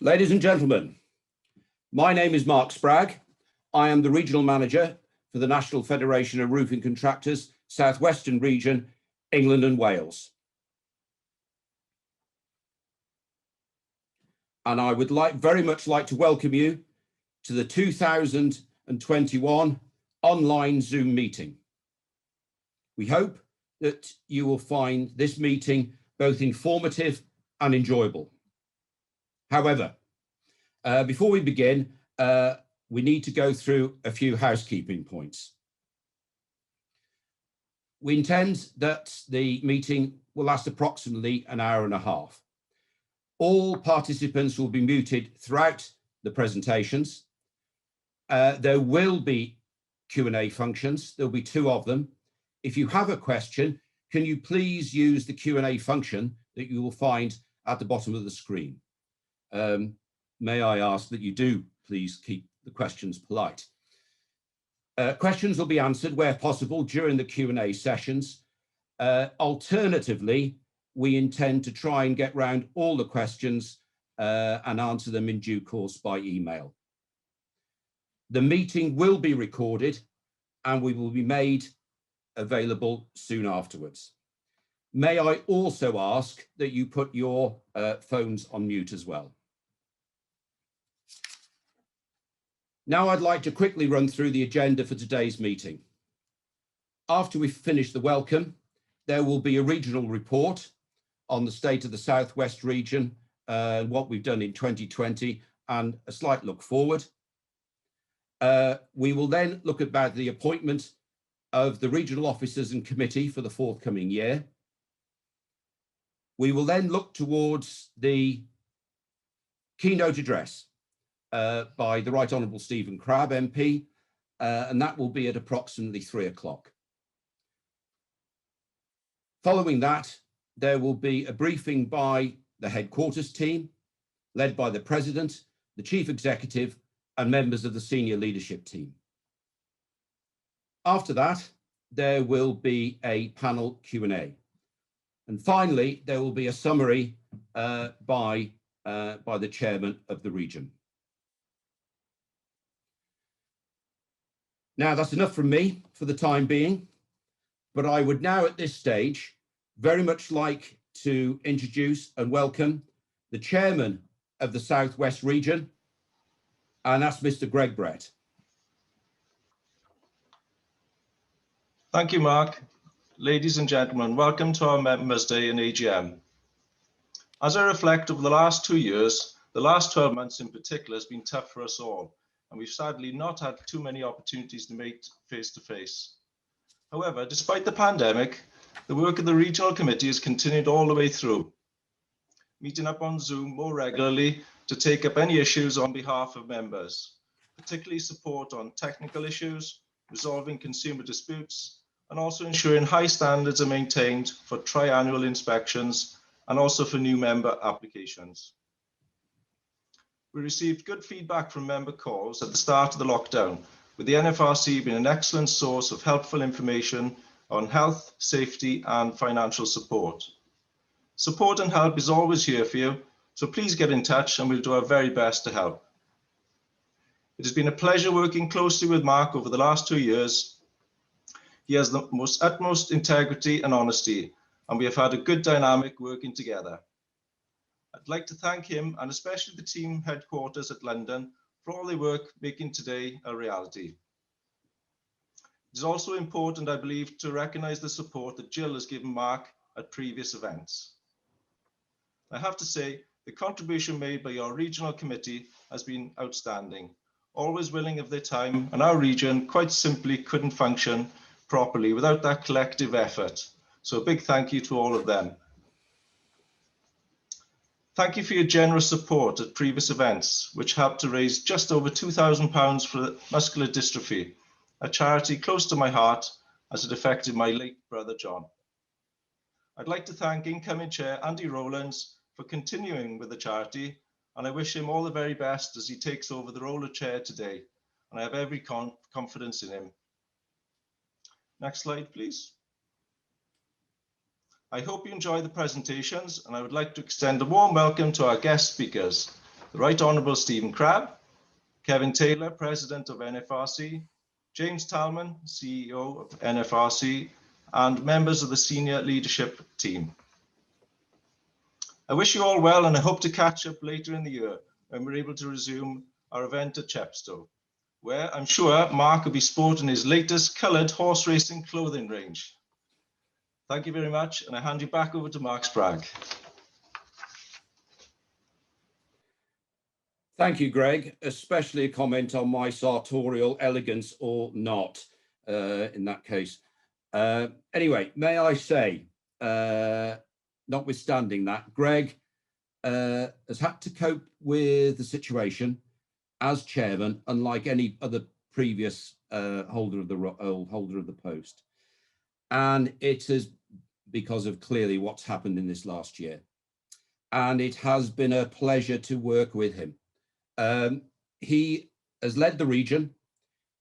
Ladies and gentlemen, my name is Mark Spragg. I am the Regional Manager for the National Federation of Roofing Contractors, South Western Region, England and Wales. And I would very much like to welcome you to the 2021 online Zoom meeting. We hope that you will find this meeting both informative and enjoyable. However, before we begin, we need to go through a few housekeeping points. We intend that the meeting will last approximately an hour and a half. All participants will be muted throughout the presentations. There will be Q&A functions. There'll be 2 of them. If you have a question, can you please use the Q&A function that you will find at the bottom of the screen? May I ask that you do please keep the questions polite. Questions will be answered where possible during the Q&A sessions. Alternatively, we intend to try and get round all the questions and answer them in due course by email. The meeting will be recorded and we will be made available soon afterwards. May I also ask that you put your phones on mute as well. Now I'd like to quickly run through the agenda for today's meeting. After we've finished the welcome, there will be a regional report on the state of the South West region, what we've done in 2020 and a slight look forward. We will then look about the appointment of the regional officers and committee for the forthcoming year. We will then look towards the keynote address by the Right Honourable Stephen Crabb MP, and that will be at approximately 3 o'clock. Following that, there will be a briefing by the headquarters team, led by the President, the Chief Executive, and members of the senior leadership team. After that, there will be a panel Q&A. And finally, there will be a summary by the chairman of the region. Now, that's enough from me for the time being, but I would now at this stage very much like to introduce and welcome the chairman of the South West region, and that's Mr. Greg Brett. Thank you, Mark. Ladies and gentlemen, welcome to our Members' Day and AGM. As I reflect over the last 2 years, the last 12 months in particular has been tough for us all, and we've sadly not had too many opportunities to meet face-to-face. However, despite the pandemic, the work of the Regional Committee has continued all the way through, meeting up on Zoom more regularly to take up any issues on behalf of members, particularly support on technical issues, resolving consumer disputes, and also ensuring high standards are maintained for triannual inspections and also for new member applications. We received good feedback from member calls at the start of the lockdown, with the NFRC being an excellent source of helpful information on health, safety, and financial support. Support and help is always here for you, so please get in touch and we'll do our very best to help. It has been a pleasure working closely with Mark over the last 2 years. He has the utmost integrity and honesty, and we have had a good dynamic working together. I'd like to thank him and especially the team headquarters at London for all their work making today a reality. It is also important, I believe, to recognise the support that Jill has given Mark at previous events. I have to say, the contribution made by your regional committee has been outstanding, always willing of their time, and our region quite simply couldn't function properly without that collective effort. So a big thank you to all of them. Thank you for your generous support at previous events, which helped to raise just over £2,000 for muscular dystrophy, a charity close to my heart as it affected my late brother John. I'd like to thank incoming chair Andy Rowlands for continuing with the charity, and I wish him all the very best as he takes over the role of chair today, and I have every confidence in him. Next slide, please. I hope you enjoy the presentations, and I would like to extend a warm welcome to our guest speakers. the Right Honourable Stephen Crabb, Kevin Taylor, President of NFRC, James Talman, CEO of NFRC, and members of the senior leadership team. I wish you all well, and I hope to catch up later in the year when we're able to resume our event at Chepstow, where I'm sure Mark will be sporting his latest coloured horse racing clothing range. Thank you very much, and I hand you back over to Mark Spragg. Thank you, Greg, especially a comment on my sartorial elegance or not in that case. Anyway, may I say, notwithstanding that, Greg has had to cope with the situation as chairman, unlike any other previous holder of the post. And it is because of clearly what's happened in this last year. And it has been a pleasure to work with him. He has led the region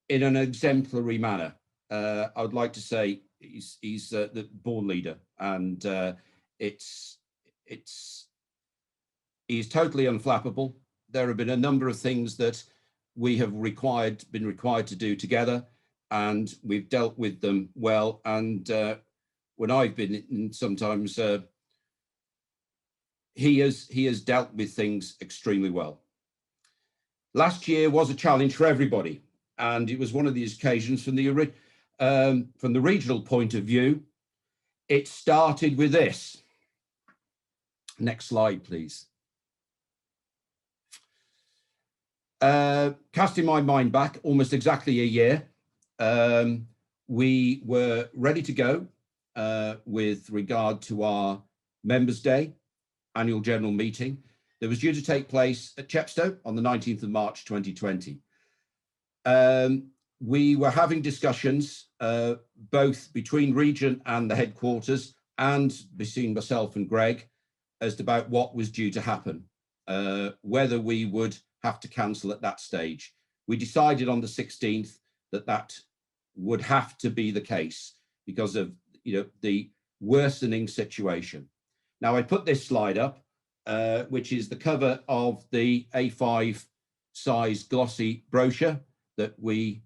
in an exemplary manner. I would like to say he's the born leader, and he's totally unflappable. There have been a number of things that we have been required to do together, and we've dealt with them well. And when I've been in, sometimes he has dealt with things extremely well. Last year was a challenge for everybody, and it was one of these occasions from the regional point of view. It started with this. Next slide, please. Casting my mind back almost exactly a year, we were ready to go with regard to our Members' Day annual general meeting that was due to take place at Chepstow on the 19th of March 2020. We were having discussions both between region and the headquarters, and between myself and Greg, as to about what was due to happen, whether we would have to cancel at that stage. We decided on the 16th that would have to be the case because of the worsening situation. Now I put this slide up, which is the cover of the A5 size glossy brochure that we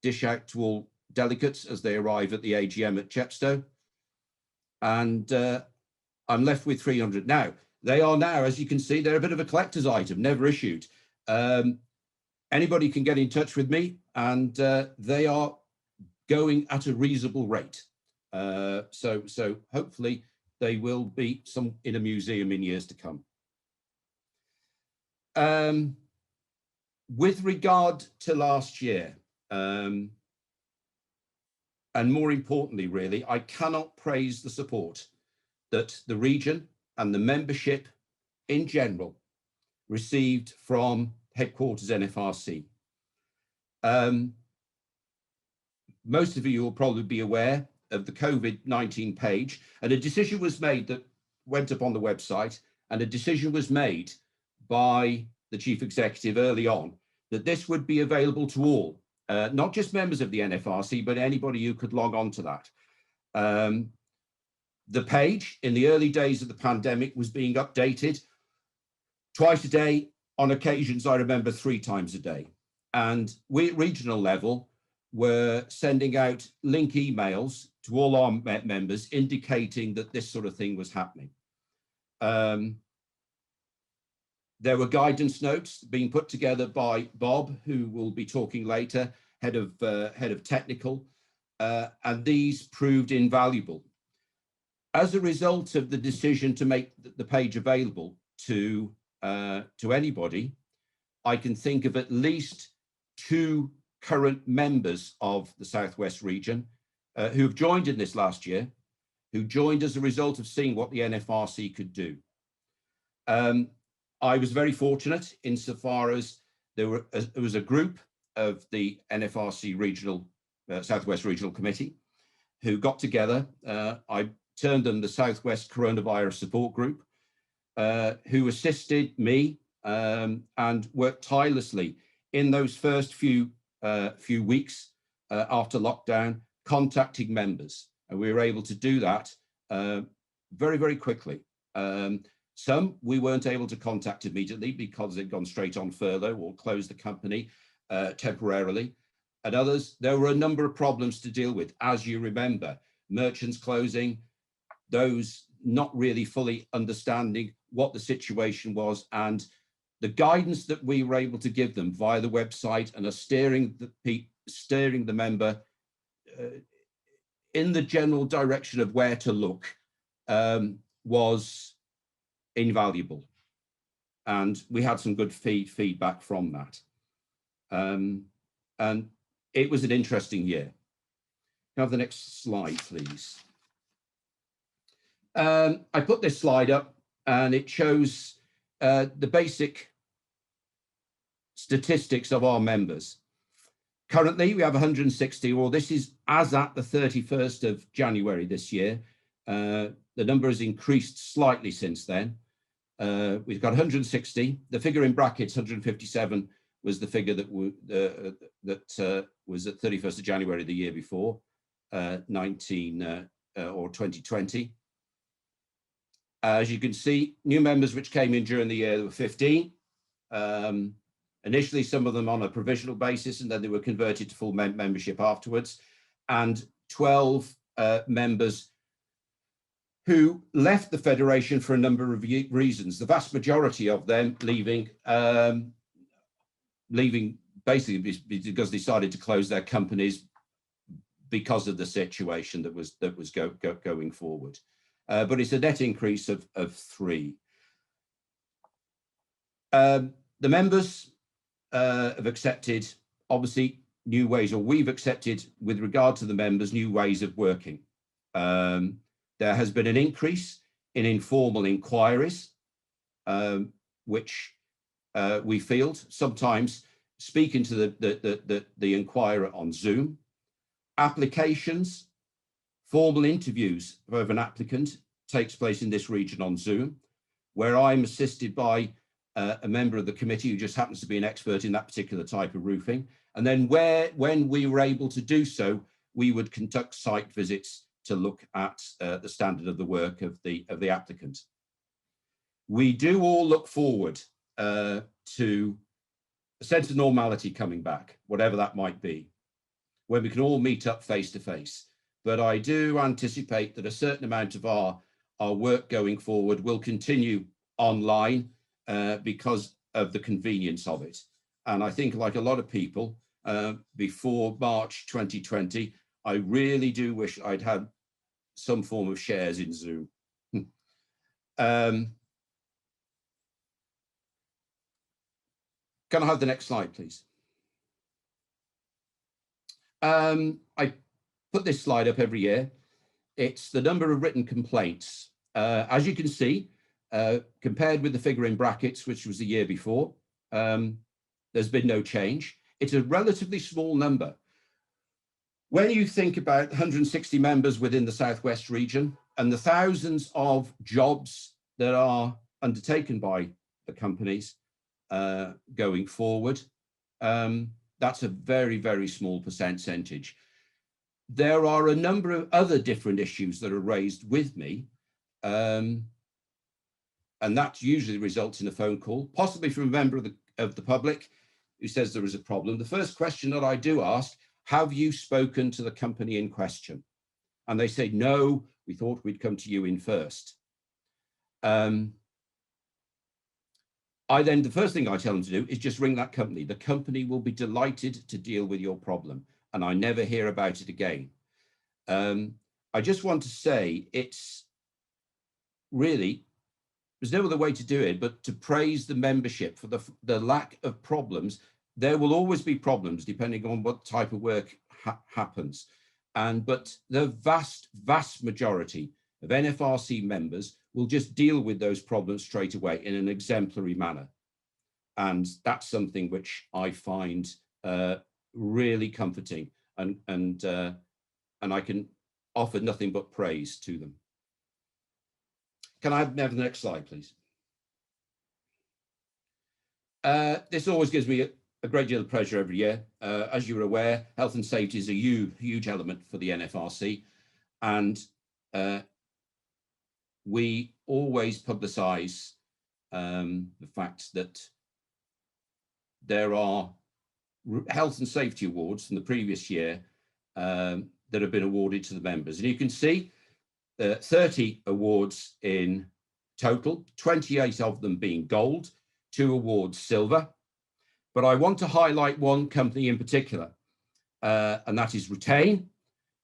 dish out to all delegates as they arrive at the AGM at Chepstow. And I'm left with 300. Now, they are now, as you can see, they're a bit of a collector's item, never issued. Anybody can get in touch with me, and they are going at a reasonable rate. So hopefully they will be in a museum in years to come. With regard to last year, and more importantly, really, I cannot praise the support that the region and the membership in general received from headquarters NFRC. Most of you will probably be aware of the COVID-19 page, and a decision was made that went up on the website, and a decision was made by the chief executive early on that this would be available to all, not just members of the NFRC, but anybody who could log on to that. The page in the early days of the pandemic was being updated twice a day, on occasions I remember 3 times a day. And we at regional level were sending out link emails to all our members indicating that this sort of thing was happening. There were guidance notes being put together by Bob, who will be talking later, head of technical, and these proved invaluable. As a result of the decision to make the page available to anybody, I can think of at least 2 current members of the Southwest region who have joined in this last year, who joined as a result of seeing what the NFRC could do. I was very fortunate insofar as there was a group of the NFRC regional, Southwest Regional Committee, who got together. I termed them the Southwest Coronavirus Support Group, who assisted me and worked tirelessly in those first few weeks after lockdown, contacting members, and we were able to do that very, very quickly. Some we weren't able to contact immediately because they'd gone straight on furlough or closed the company temporarily. And others, there were a number of problems to deal with. As you remember, merchants closing, those not really fully understanding what the situation was, and the guidance that we were able to give them via the website and steering the member in the general direction of where to look was invaluable. And we had some good feedback from that. And it was an interesting year. Can I have the next slide, please? I put this slide up and it shows the basic statistics of our members. Currently, we have 160, or this is as at the 31st of January this year. The number has increased slightly since then. We've got 160. The figure in brackets, 157, was the figure that was at 31st of January the year before, 2020. As you can see, new members which came in during the year, there were 15. Initially, some of them on a provisional basis, and then they were converted to full membership afterwards. And 12 members who left the Federation for a number of reasons. The vast majority of them leaving basically because they decided to close their companies because of the situation that was going forward. But it's a net increase of 3. The members have accepted, obviously, new ways, or we've accepted with regard to the members, new ways of working. There has been an increase in informal inquiries, which we field, sometimes speaking to the inquirer on Zoom. Applications, formal interviews of an applicant takes place in this region on Zoom, where I'm assisted by a member of the committee who just happens to be an expert in that particular type of roofing. And then when we were able to do so, we would conduct site visits to look at the standard of the work of the applicant. We do all look forward to a sense of normality coming back, whatever that might be, when we can all meet up face to face. But I do anticipate that a certain amount of our work going forward will continue online because of the convenience of it. And I think, like a lot of people, before March 2020, I really do wish I'd had some form of shares in Zoom. Can I have the next slide, please? I put this slide up every year. It's the number of written complaints. As you can see, compared with the figure in brackets, which was the year before, there's been no change. It's a relatively small number. When you think about 160 members within the Southwest region and the thousands of jobs that are undertaken by the companies going forward, that's a very, very small percentage. There are a number of other different issues that are raised with me, and that usually results in a phone call, possibly from a member of the public who says there is a problem. The first question that I do ask, have you spoken to the company in question? And they say, no, we thought we'd come to you in first. The first thing I tell them to do is just ring that company. The company will be delighted to deal with your problem, and I never hear about it again. I just want to say it's really, there's no other way to do it but to praise the membership for the lack of problems. There will always be problems depending on what type of work happens. But the vast majority of NFRC members will just deal with those problems straight away in an exemplary manner. And that's something which I find really comforting, and I can offer nothing but praise to them. Can I have the next slide, please? This always gives me a great deal of pleasure every year. As you're aware, health and safety is a huge element for the NFRC, and we always publicise the fact that there are health and safety awards from the previous year that have been awarded to the members. And you can see 30 awards in total, 28 of them being gold, 2 awards silver. But I want to highlight one company in particular, and that is Retain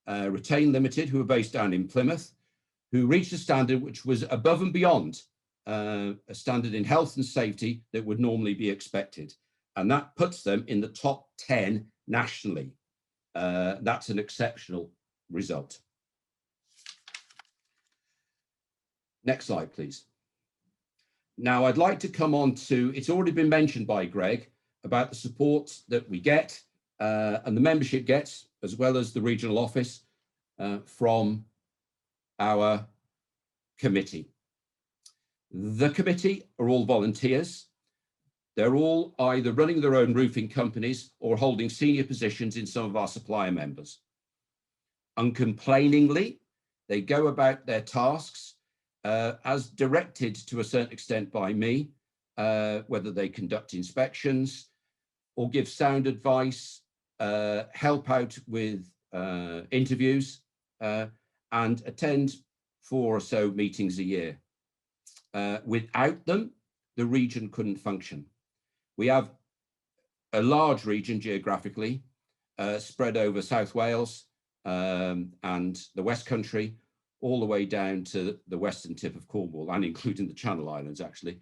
Limited, who are based down in Plymouth, who reached a standard which was above and beyond a standard in health and safety that would normally be expected. And that puts them in the top 10 nationally. That's an exceptional result. Next slide, please. Now, I'd like to come on to, it's already been mentioned by Greg, about the support that we get and the membership gets, as well as the regional office, from our committee. The committee are all volunteers. They're all either running their own roofing companies or holding senior positions in some of our supplier members. Uncomplainingly, they go about their tasks as directed to a certain extent by me, whether they conduct inspections or give sound advice, help out with interviews, and attend 4 or so meetings a year. Without them, the region couldn't function. We have a large region geographically, spread over South Wales and the West Country, all the way down to the western tip of Cornwall, and including the Channel Islands, actually.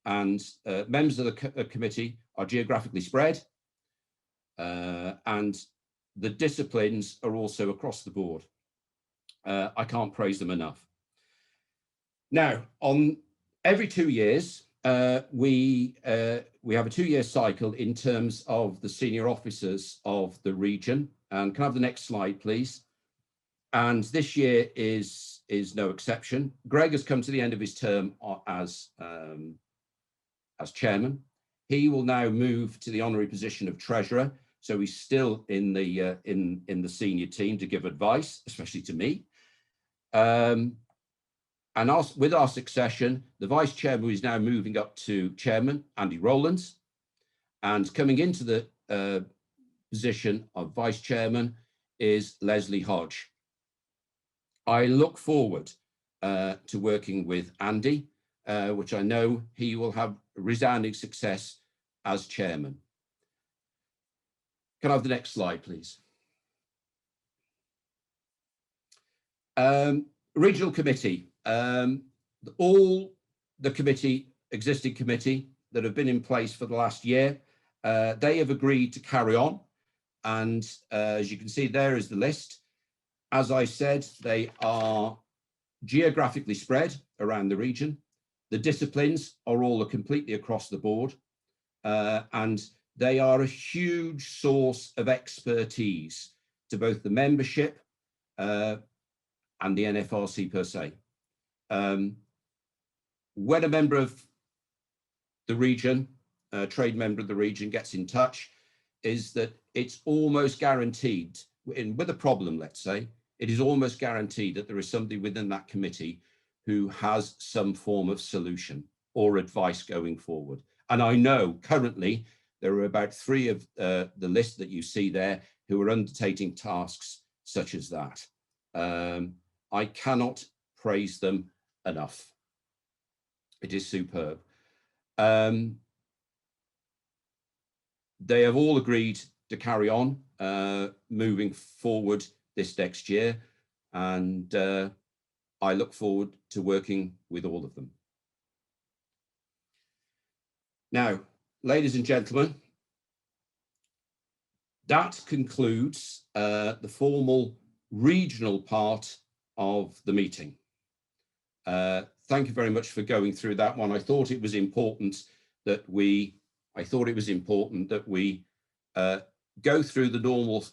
And members of the committee are geographically spread, and the disciplines are also across the board. I can't praise them enough. Now, on every 2 years, we have a 2-year cycle in terms of the senior officers of the region. And can I have the next slide, please? And this year is no exception. Greg has come to the end of his term as chairman. He will now move to the honorary position of treasurer. So he's still in the senior team to give advice, especially to me. And with our succession, the vice chairman is now moving up to chairman, Andy Rowlands, and coming into the position of vice chairman is Leslie Hodge. I look forward to working with Andy, which I know he will have resounding success as chairman. Can I have the next slide, please? Regional committee. All the existing committee that have been in place for the last year, they have agreed to carry on. And as you can see, there is the list. As I said, they are geographically spread around the region. The disciplines are all completely across the board. And they are a huge source of expertise to both the membership and the NFRC per se. When a member of the region, a trade member of the region gets in touch, is that it's almost guaranteed, with a problem, let's say, it is almost guaranteed that there is somebody within that committee who has some form of solution or advice going forward. And I know currently there are about 3 of the list that you see there who are undertaking tasks such as that. I cannot praise them enough. It is superb. They have all agreed to carry on moving forward this next year, and I look forward to working with all of them. Now, ladies and gentlemen, that concludes the formal regional part of the meeting. Thank you very much for going through that one. I thought it was important that we go through the normal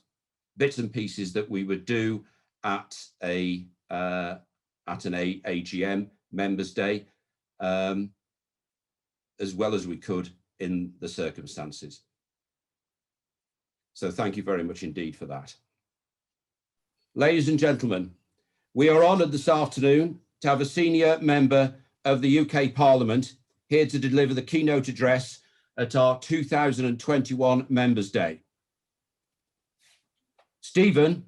bits and pieces that we would do at an AGM Members Day, as well as we could in the circumstances. So thank you very much indeed for that. Ladies and gentlemen, we are honoured this afternoon to have a senior member of the UK Parliament, here to deliver the keynote address at our 2021 Members' Day. Stephen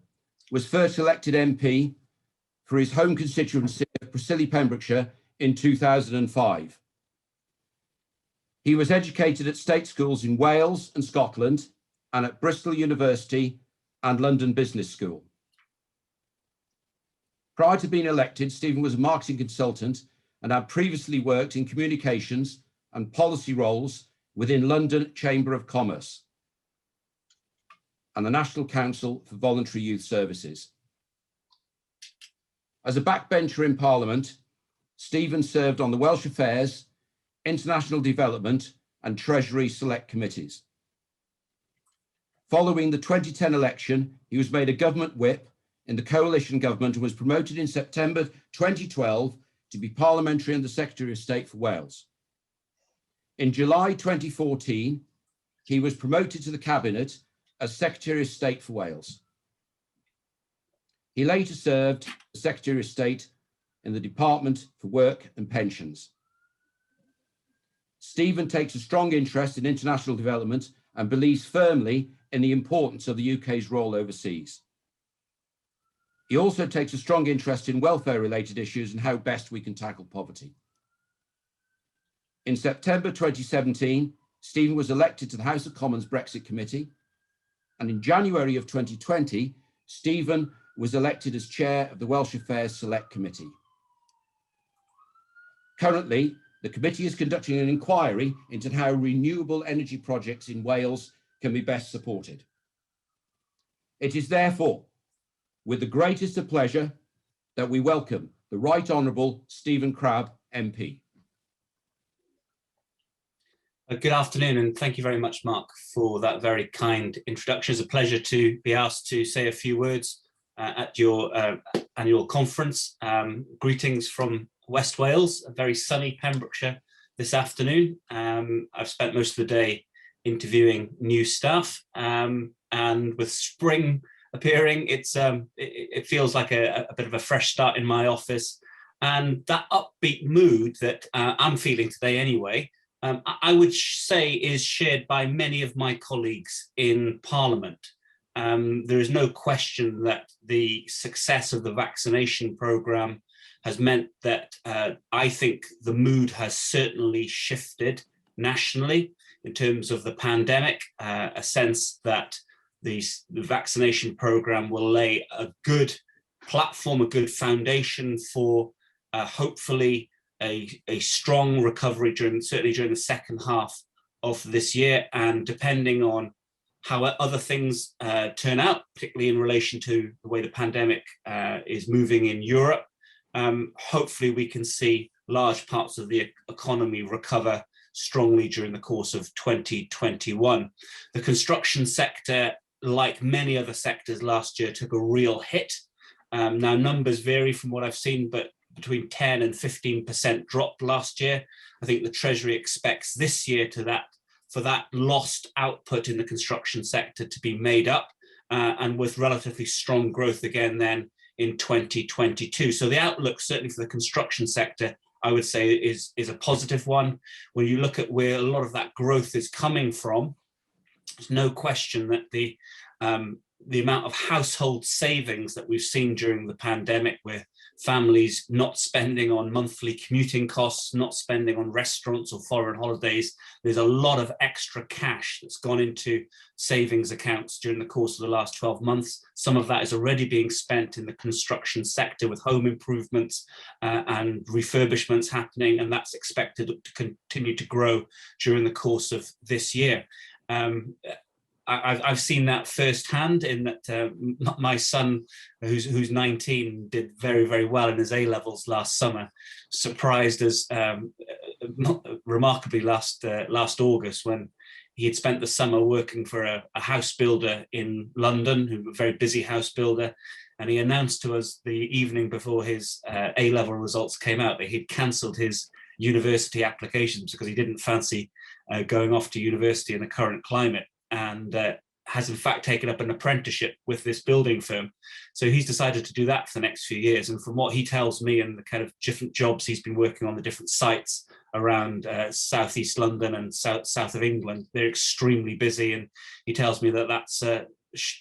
was first elected MP for his home constituency of Preseli, Pembrokeshire in 2005. He was educated at state schools in Wales and Scotland and at Bristol University and London Business School. Prior to being elected, Stephen was a marketing consultant and had previously worked in communications and policy roles within London Chamber of Commerce and the National Council for Voluntary Youth Services. As a backbencher in Parliament, Stephen served on the Welsh Affairs, International Development and Treasury Select Committees. Following the 2010 election, he was made a government whip in the coalition government and was promoted in September 2012 to be Parliamentary and the Secretary of State for Wales. In July 2014, he was promoted to the Cabinet as Secretary of State for Wales. He later served as Secretary of State in the Department for Work and Pensions. Stephen takes a strong interest in international development and believes firmly in the importance of the UK's role overseas. He also takes a strong interest in welfare-related issues and how best we can tackle poverty. In September 2017, Stephen was elected to the House of Commons Brexit Committee, and in January of 2020, Stephen was elected as chair of the Welsh Affairs Select Committee. Currently, the committee is conducting an inquiry into how renewable energy projects in Wales can be best supported. It is therefore with the greatest of pleasure that we welcome the Right Honourable Stephen Crabb, MP. Good afternoon, and thank you very much, Mark, for that very kind introduction. It's a pleasure to be asked to say a few words at your annual conference. Greetings from West Wales, a very sunny Pembrokeshire this afternoon. I've spent most of the day interviewing new staff, and with spring appearing, it feels like a bit of a fresh start in my office. And that upbeat mood that I'm feeling today anyway, I would say is shared by many of my colleagues in Parliament. There is no question that the success of the vaccination programme has meant that I think the mood has certainly shifted nationally in terms of the pandemic, a sense that the vaccination programme will lay a good platform, a good foundation for hopefully a strong recovery certainly during the second half of this year, and depending on how other things turn out, particularly in relation to the way the pandemic is moving in Europe, hopefully we can see large parts of the economy recover strongly during the course of 2021. The construction sector, like many other sectors last year, took a real hit. Now numbers vary from what I've seen, but between 10 and 15% dropped last year. I think the Treasury expects this year for that lost output in the construction sector to be made up, and with relatively strong growth again then in 2022. So the outlook certainly for the construction sector, I would say, is a positive one. When you look at where a lot of that growth is coming from, there's no question that the amount of household savings that we've seen during the pandemic, where families not spending on monthly commuting costs, not spending on restaurants or foreign holidays, there's a lot of extra cash that's gone into savings accounts during the course of the last 12 months. Some of that is already being spent in the construction sector with home improvements and refurbishments happening, and that's expected to continue to grow during the course of this year. I've seen that firsthand in that my son, who's 19, did very, very well in his A-levels last summer, surprised us remarkably last August, when he had spent the summer working for a house builder in London, who was a very busy house builder, and he announced to us the evening before his A-level results came out that he'd cancelled his university applications because he didn't fancy going off to university in the current climate. And has in fact taken up an apprenticeship with this building firm. So he's decided to do that for the next few years. And from what he tells me and the kind of different jobs he's been working on, the different sites around southeast London and south of England, they're extremely busy. And he tells me that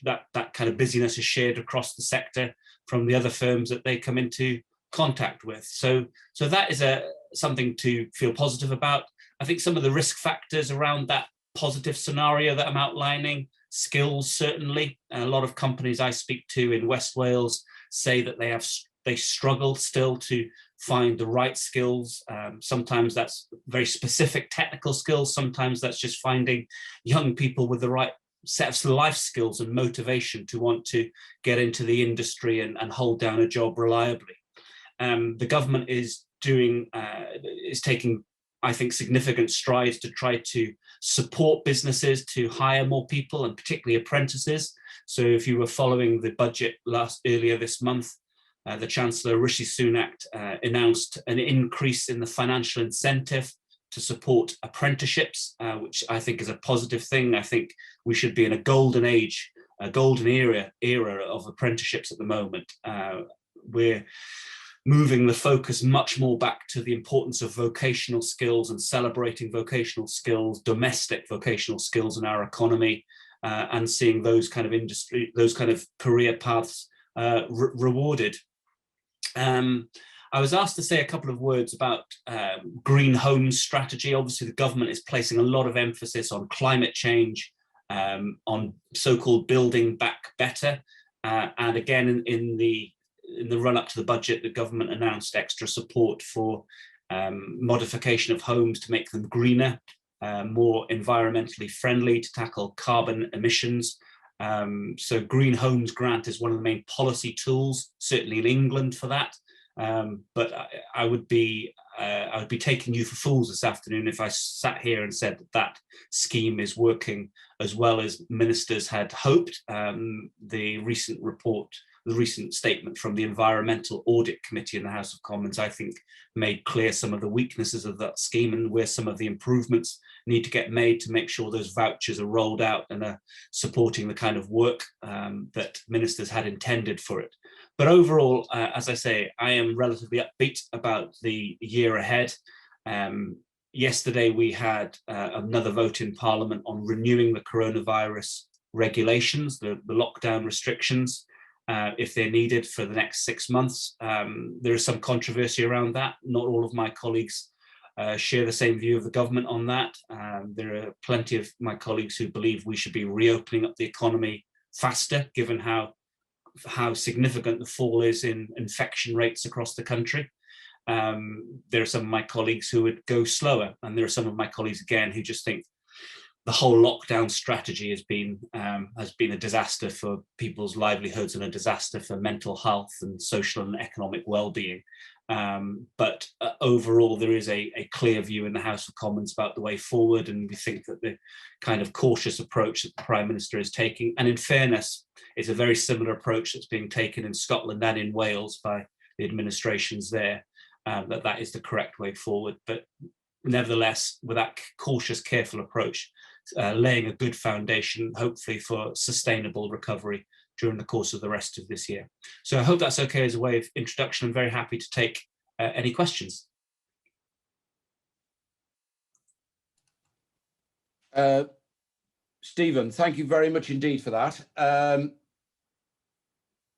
that kind of busyness is shared across the sector from the other firms that they come into contact with. So that is something to feel positive about. I think some of the risk factors around that positive scenario that I'm outlining, skills certainly. A lot of companies I speak to in West Wales say that they struggle still to find the right skills. Sometimes that's very specific technical skills. Sometimes that's just finding young people with the right set of life skills and motivation to want to get into the industry and hold down a job reliably. The government is taking, I think, significant strides to try to support businesses to hire more people, and particularly apprentices. So if you were following the budget earlier this month, the Chancellor Rishi Sunak announced an increase in the financial incentive to support apprenticeships, which I think is a positive thing. I think we should be in a golden age, a golden era of apprenticeships at the moment. We're moving the focus much more back to the importance of vocational skills and celebrating vocational skills, domestic vocational skills in our economy, and seeing those kind of career paths rewarded. I was asked to say a couple of words about green homes strategy. Obviously, the government is placing a lot of emphasis on climate change, on so-called building back better, and again in the run-up to the budget, the government announced extra support for modification of homes to make them greener, more environmentally friendly, to tackle carbon emissions. So Green Homes Grant is one of the main policy tools, certainly in England, for that. But I would be taking you for fools this afternoon if I sat here and said that scheme is working as well as ministers had hoped. The recent statement from the Environmental Audit Committee in the House of Commons, I think, made clear some of the weaknesses of that scheme and where some of the improvements need to get made to make sure those vouchers are rolled out and are supporting the kind of work that ministers had intended for it. But overall, as I say, I am relatively upbeat about the year ahead. Yesterday, we had another vote in Parliament on renewing the coronavirus regulations, the lockdown restrictions, if they're needed for the next 6 months. There is some controversy around that. Not all of my colleagues share the same view of the government on that. There are plenty of my colleagues who believe we should be reopening up the economy faster, given how significant the fall is in infection rates across the country. There are some of my colleagues who would go slower, and there are some of my colleagues again who just think the whole lockdown strategy has been a disaster for people's livelihoods and a disaster for mental health and social and economic well-being. But overall, there is a clear view in the House of Commons about the way forward, and we think that the kind of cautious approach that the Prime Minister is taking, and in fairness, is a very similar approach that's being taken in Scotland and in Wales by the administrations there, that is the correct way forward. But nevertheless, with that cautious, careful approach, laying a good foundation, hopefully, for sustainable recovery during the course of the rest of this year. So I hope that's okay as a way of introduction. I'm very happy to take any questions. Stephen, thank you very much indeed for that.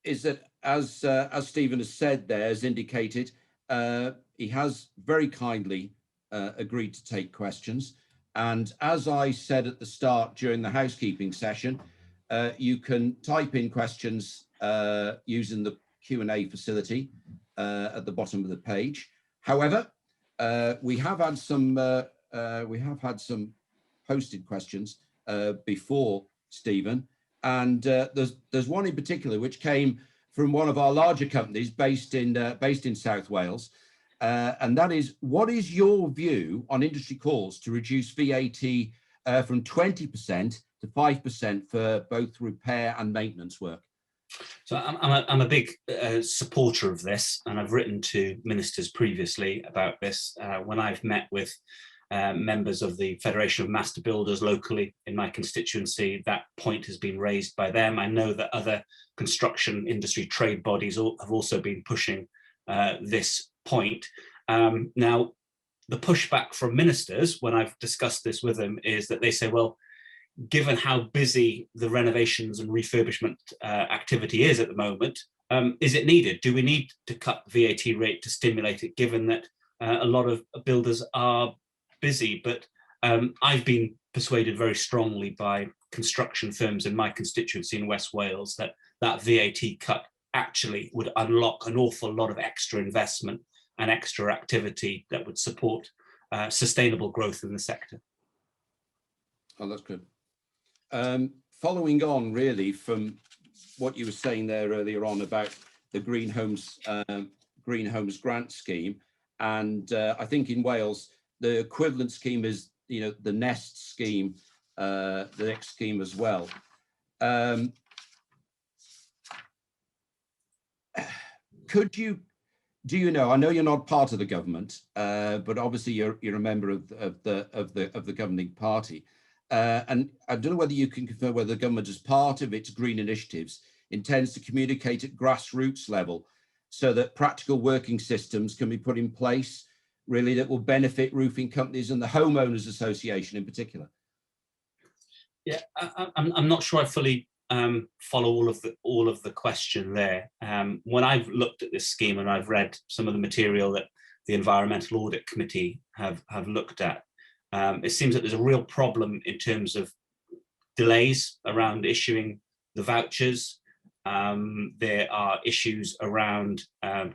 Is that, as Stephen has said there, as indicated, he has very kindly agreed to take questions. And as I said at the start during the housekeeping session, you can type in questions using the Q&A facility at the bottom of the page. However, we have had some posted questions before, Stephen, and there's one in particular which came from one of our larger companies based in South Wales, and that is, what is your view on industry calls to reduce VAT from 20% to 5% for both repair and maintenance work? So I'm a big supporter of this, and I've written to ministers previously about this when I've met with members of the Federation of Master Builders locally in my constituency. That point has been raised by them. I know that other construction industry trade bodies have also been pushing this point. Now, the pushback from ministers, when I've discussed this with them, is that they say, well, given how busy the renovations and refurbishment activity is at the moment, is it needed? Do we need to cut the VAT rate to stimulate it, given that a lot of builders are busy? But I've been persuaded very strongly by construction firms in my constituency in West Wales that that VAT cut actually would unlock an awful lot of extra investment and extra activity that would support sustainable growth in the sector. Oh, that's good. Following on really from what you were saying there earlier on about the Green Homes grant scheme, and I think in Wales the equivalent scheme is, you know, the Nest scheme, the next scheme as well. Do you know? I know you're not part of the government, but obviously you're a member of the governing party. And I don't know whether you can confirm whether the government, as part of its green initiatives, intends to communicate at grassroots level so that practical working systems can be put in place, really, that will benefit roofing companies and the homeowners association in particular. Yeah, I'm not sure I fully follow all of the question there. When I've looked at this scheme and I've read some of the material that the Environmental Audit Committee have looked at, it seems that there's a real problem in terms of delays around issuing the vouchers. There are issues around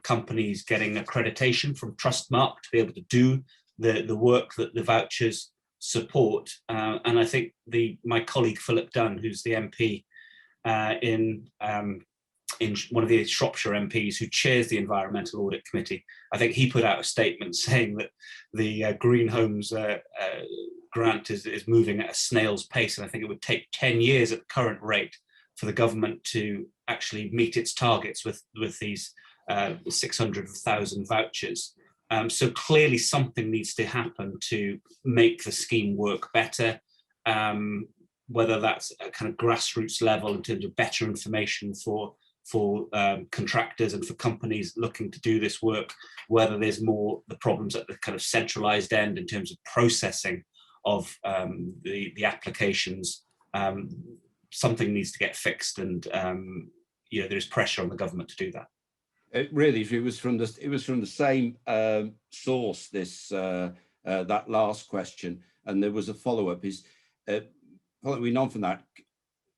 companies getting accreditation from Trustmark to be able to do the work that the vouchers support. And I think my colleague Philip Dunn, who's the MP in one of the Shropshire MPs who chairs the Environmental Audit Committee, I think he put out a statement saying that the Green Homes grant is moving at a snail's pace, and I think it would take 10 years at the current rate for the government to actually meet its targets with these 600,000 vouchers. So clearly something needs to happen to make the scheme work better, whether that's a kind of grassroots level in terms of better information for contractors and for companies looking to do this work, whether there's more the problems at the kind of centralized end in terms of processing of the applications. Something needs to get fixed, and you know, there's pressure on the government to do that. It really, it was from the same source, this that last question, and there was a follow-up. Following on from that,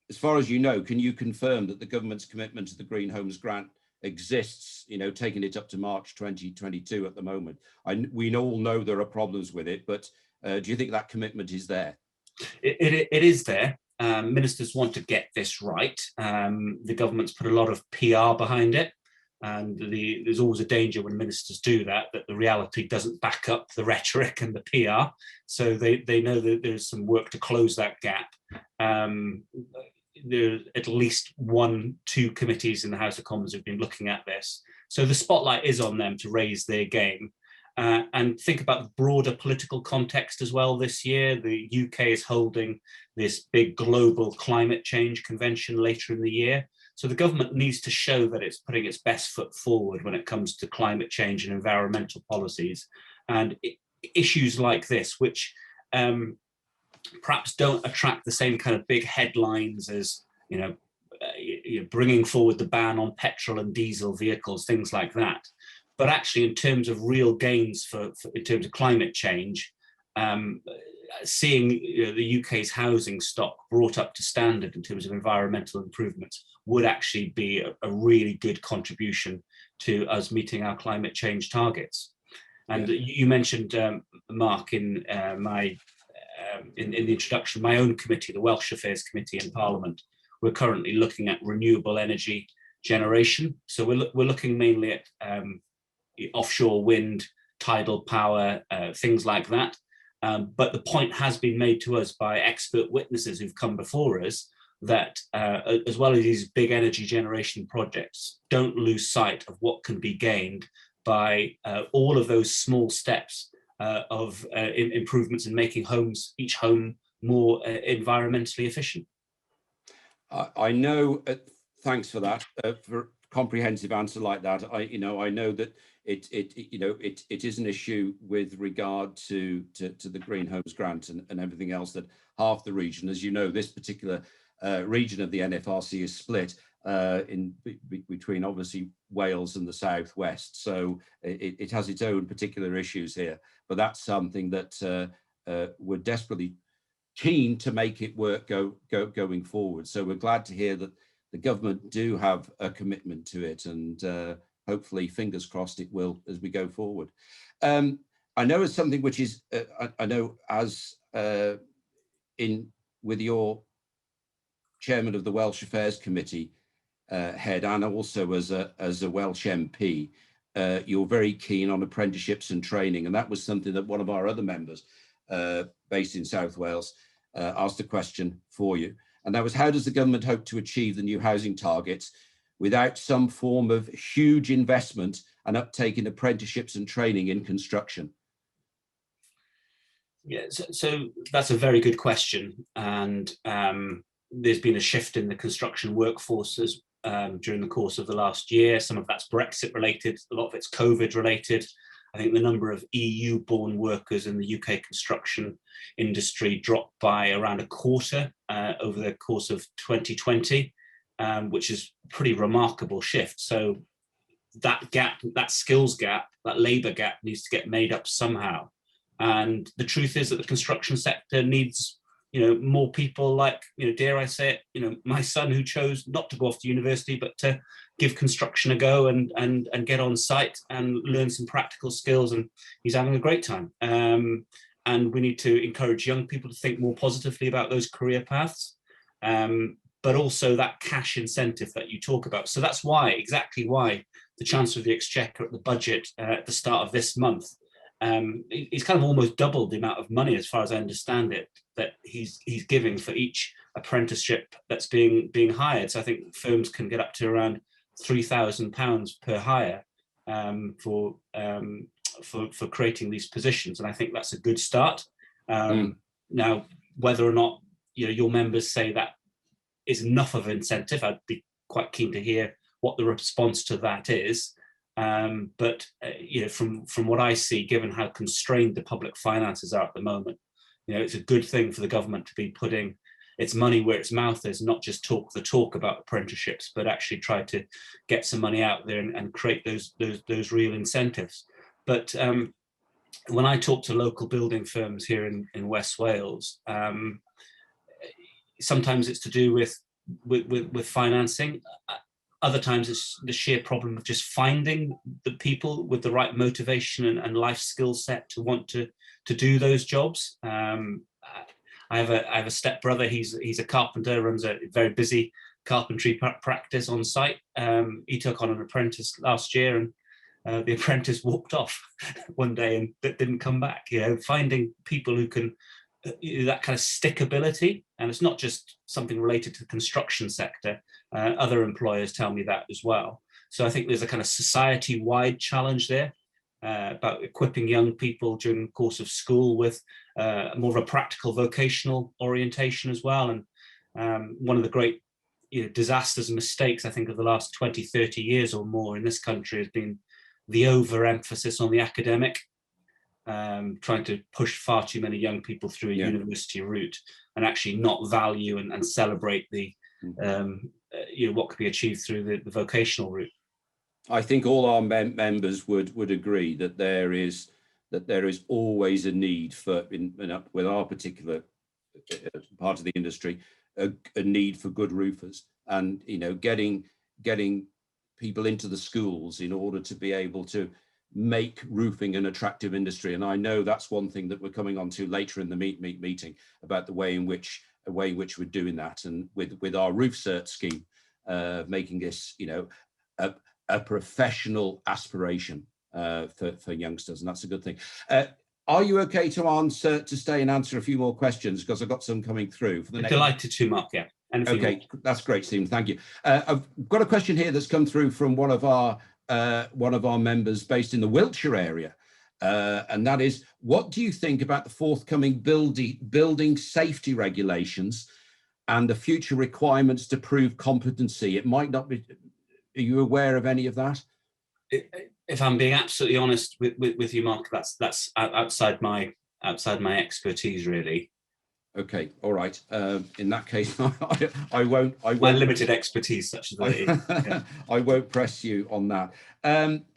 as far as you know, can you confirm that the government's commitment to the Green Homes grant exists, you know, taking it up to March 2022 at the moment? We all know there are problems with it, but do you think that commitment is there? It is there. Ministers want to get this right. The government's put a lot of PR behind it, and there's always a danger when ministers do that the reality doesn't back up the rhetoric and the PR. So they know that there's some work to close that gap. There are at least 1-2 committees in the House of Commons who've been looking at this. So the spotlight is on them to raise their game. And think about the broader political context as well. This year, the UK is holding this big global climate change convention later in the year. So the government needs to show that it's putting its best foot forward when it comes to climate change and environmental policies. And issues like this, which perhaps don't attract the same kind of big headlines as, you know, bringing forward the ban on petrol and diesel vehicles, things like that. But actually, in terms of real gains in terms of climate change, seeing the UK's housing stock brought up to standard in terms of environmental improvements would actually be a really good contribution to us meeting our climate change targets. And you mentioned, Mark, in the introduction, my own committee, the Welsh Affairs Committee in Parliament, we're currently looking at renewable energy generation. So we're looking mainly at offshore wind, tidal power, things like that. But the point has been made to us by expert witnesses who've come before us that as well as these big energy generation projects, don't lose sight of what can be gained by all of those small steps of improvements in making each home more environmentally efficient. I know, thanks for that, for a comprehensive answer like that. I know that it is an issue with regard to the Green Homes Grant and everything else, that half the region, as you know, this particular region of the NFRC is split between obviously Wales and the southwest, so it has its own particular issues here. But that's something that we're desperately keen to make it work going forward. So we're glad to hear that the government do have a commitment to it, and hopefully, fingers crossed, it will as we go forward. I know it's something which is, I know as with your chairman of the Welsh Affairs Committee head, and also as a Welsh MP, you're very keen on apprenticeships and training, and that was something that one of our other members based in South Wales asked a question for you, and that was, how does the government hope to achieve the new housing targets without some form of huge investment and uptake in apprenticeships and training in construction? Yeah, so that's a very good question, and there's been a shift in the construction workforces during the course of the last year. Some of that's Brexit related, a lot of it's COVID related. I think the number of EU-born workers in the UK construction industry dropped by around a quarter over the course of 2020, which is a pretty remarkable shift. So that gap, that skills gap, that labour gap needs to get made up somehow. And the truth is that the construction sector needs, more people like, dare I say it, my son, who chose not to go off to university, but to give construction a go and get on site and learn some practical skills, and he's having a great time. And we need to encourage young people to think more positively about those career paths, but also that cash incentive that you talk about. So that's exactly why the Chancellor of the Exchequer at the budget at the start of this month, he's kind of almost doubled the amount of money, as far as I understand it, that he's giving for each apprenticeship that's being hired. So I think firms can get up to around £3,000 per hire for creating these positions, and I think that's a good start. Now, whether or not your members say that is enough of an incentive, I'd be quite keen to hear what the response to that is. But from what I see, given how constrained the public finances are at the moment, it's a good thing for the government to be putting its money where its mouth is, not just talk the talk about apprenticeships, but actually try to get some money out there and create those real incentives. But when I talk to local building firms here in West Wales, sometimes it's to do with financing. Other times it's the sheer problem of just finding the people with the right motivation and life skill set to want to do those jobs. I have a stepbrother. He's a carpenter, runs a very busy carpentry practice on site. He took on an apprentice last year, and the apprentice walked off one day and didn't come back. Finding people who can that kind of stickability, and it's not just something related to the construction sector. Other employers tell me that as well. So I think there's a kind of society-wide challenge there about equipping young people during the course of school with more of a practical vocational orientation as well. And one of the great disasters and mistakes, I think, of the last 20, 30 years or more in this country has been the overemphasis on the academic, trying to push far too many young people through a university route, and actually not value and celebrate the what could be achieved through the vocational route. I think all our members would agree that there is always a need for, with our particular part of the industry, a need for good roofers, and getting people into the schools in order to be able to make roofing an attractive industry. And I know that's one thing that we're coming on to later in the meeting, about the way in which we're doing that, and with our roof cert scheme, making this a professional aspiration for youngsters, and that's a good thing. Are you okay to stay and answer a few more questions, because I've got some coming through for the next? Delighted to, Mark. Yeah. Anything okay, more? That's great, Stephen. Thank you. I've got a question here that's come through from one of our members based in the Wiltshire area, and that is, what do you think about the forthcoming building safety regulations and the future requirements to prove competency? It might not be. Are you aware of any of that? If I'm being absolutely honest with you, Mark, that's outside my expertise, really. Okay, all right. In that case, I won't. My limited expertise, such as that is. Yeah. I won't press you on that.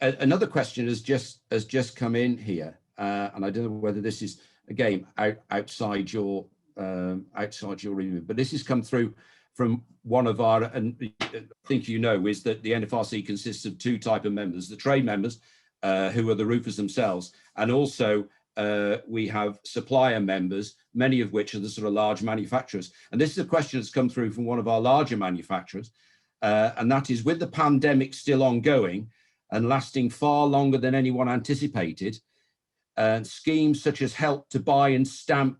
Another question has just come in here, and I don't know whether this is again outside your remit, but this has come through from one of our, and I think you know, is that the NFRC consists of two types of members: the trade members, who are the roofers themselves, and also we have supplier members, many of which are the sort of large manufacturers. And this is a question that's come through from one of our larger manufacturers, and that is, with the pandemic still ongoing and lasting far longer than anyone anticipated, schemes such as help to buy and stamp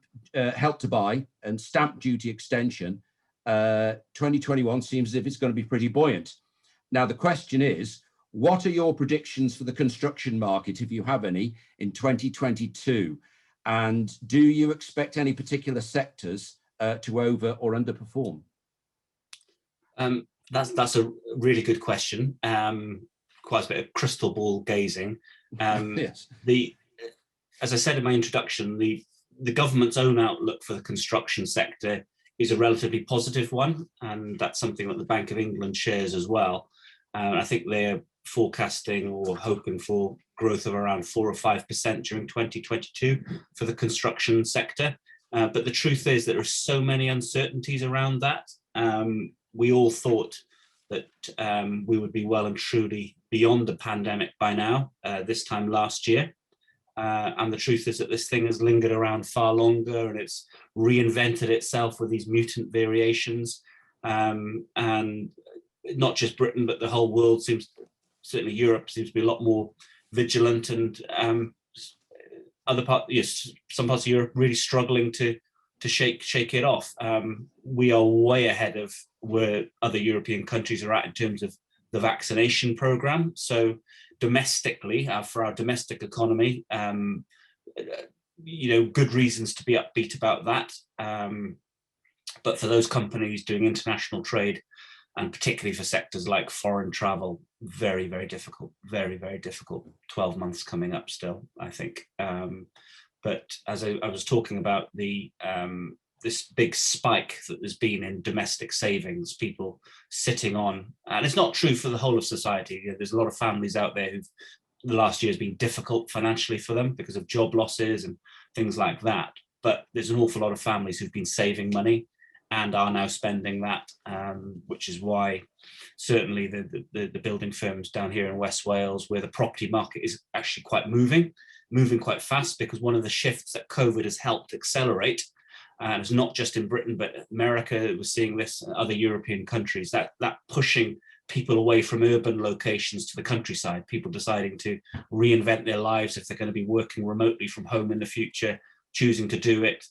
duty extension, 2021 seems as if it's going to be pretty buoyant. Now, the question is, what are your predictions for the construction market, if you have any, in 2022? And do you expect any particular sectors to over or underperform? That's a really good question. Quite a bit of crystal ball gazing. Yes. As I said in my introduction, the government's own outlook for the construction sector is a relatively positive one, and that's something that the Bank of England shares as well. I think they're forecasting or hoping for growth of around 4 or 5% during 2022 for the construction sector. But the truth is that there are so many uncertainties around that. We all thought that we would be well and truly beyond the pandemic by now, this time last year. And the truth is that this thing has lingered around far longer, and it's reinvented itself with these mutant variations. And not just Britain, but the whole world seems, certainly Europe seems to be a lot more vigilant, and some parts of Europe really struggling to shake it off. We are way ahead of where other European countries are at in terms of the vaccination program. So domestically, for our domestic economy, good reasons to be upbeat about that. But for those companies doing international trade, and particularly for sectors like foreign travel, very, very difficult, very, very difficult 12 months coming up still, I think. But as I was talking about this big spike that there's been in domestic savings, people sitting on, and it's not true for the whole of society. There's a lot of families out there who've, the last year has been difficult financially for them because of job losses and things like that. But there's an awful lot of families who've been saving money and are now spending that, which is why certainly the building firms down here in West Wales, where the property market is actually quite moving quite fast, because one of the shifts that COVID has helped accelerate, and it's not just in Britain, but America, we're seeing this in other European countries, that pushing people away from urban locations to the countryside, people deciding to reinvent their lives if they're going to be working remotely from home in the future, choosing to do it,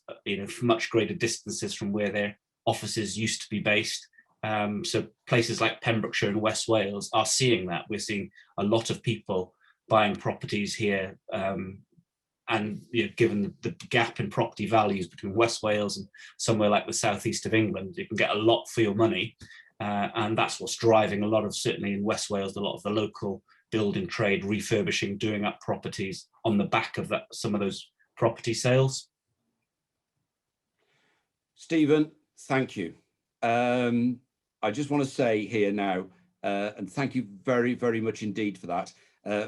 from much greater distances from where their offices used to be based. So places like Pembrokeshire and West Wales are seeing that. We're seeing a lot of people buying properties here, and given the gap in property values between West Wales and somewhere like the southeast of England, you can get a lot for your money, and that's what's driving a lot of, certainly in West Wales, a lot of the local building trade, refurbishing, doing up properties on the back of that, some of those property sales. Stephen, thank you. I just want to say here now, and thank you very, very much indeed for that,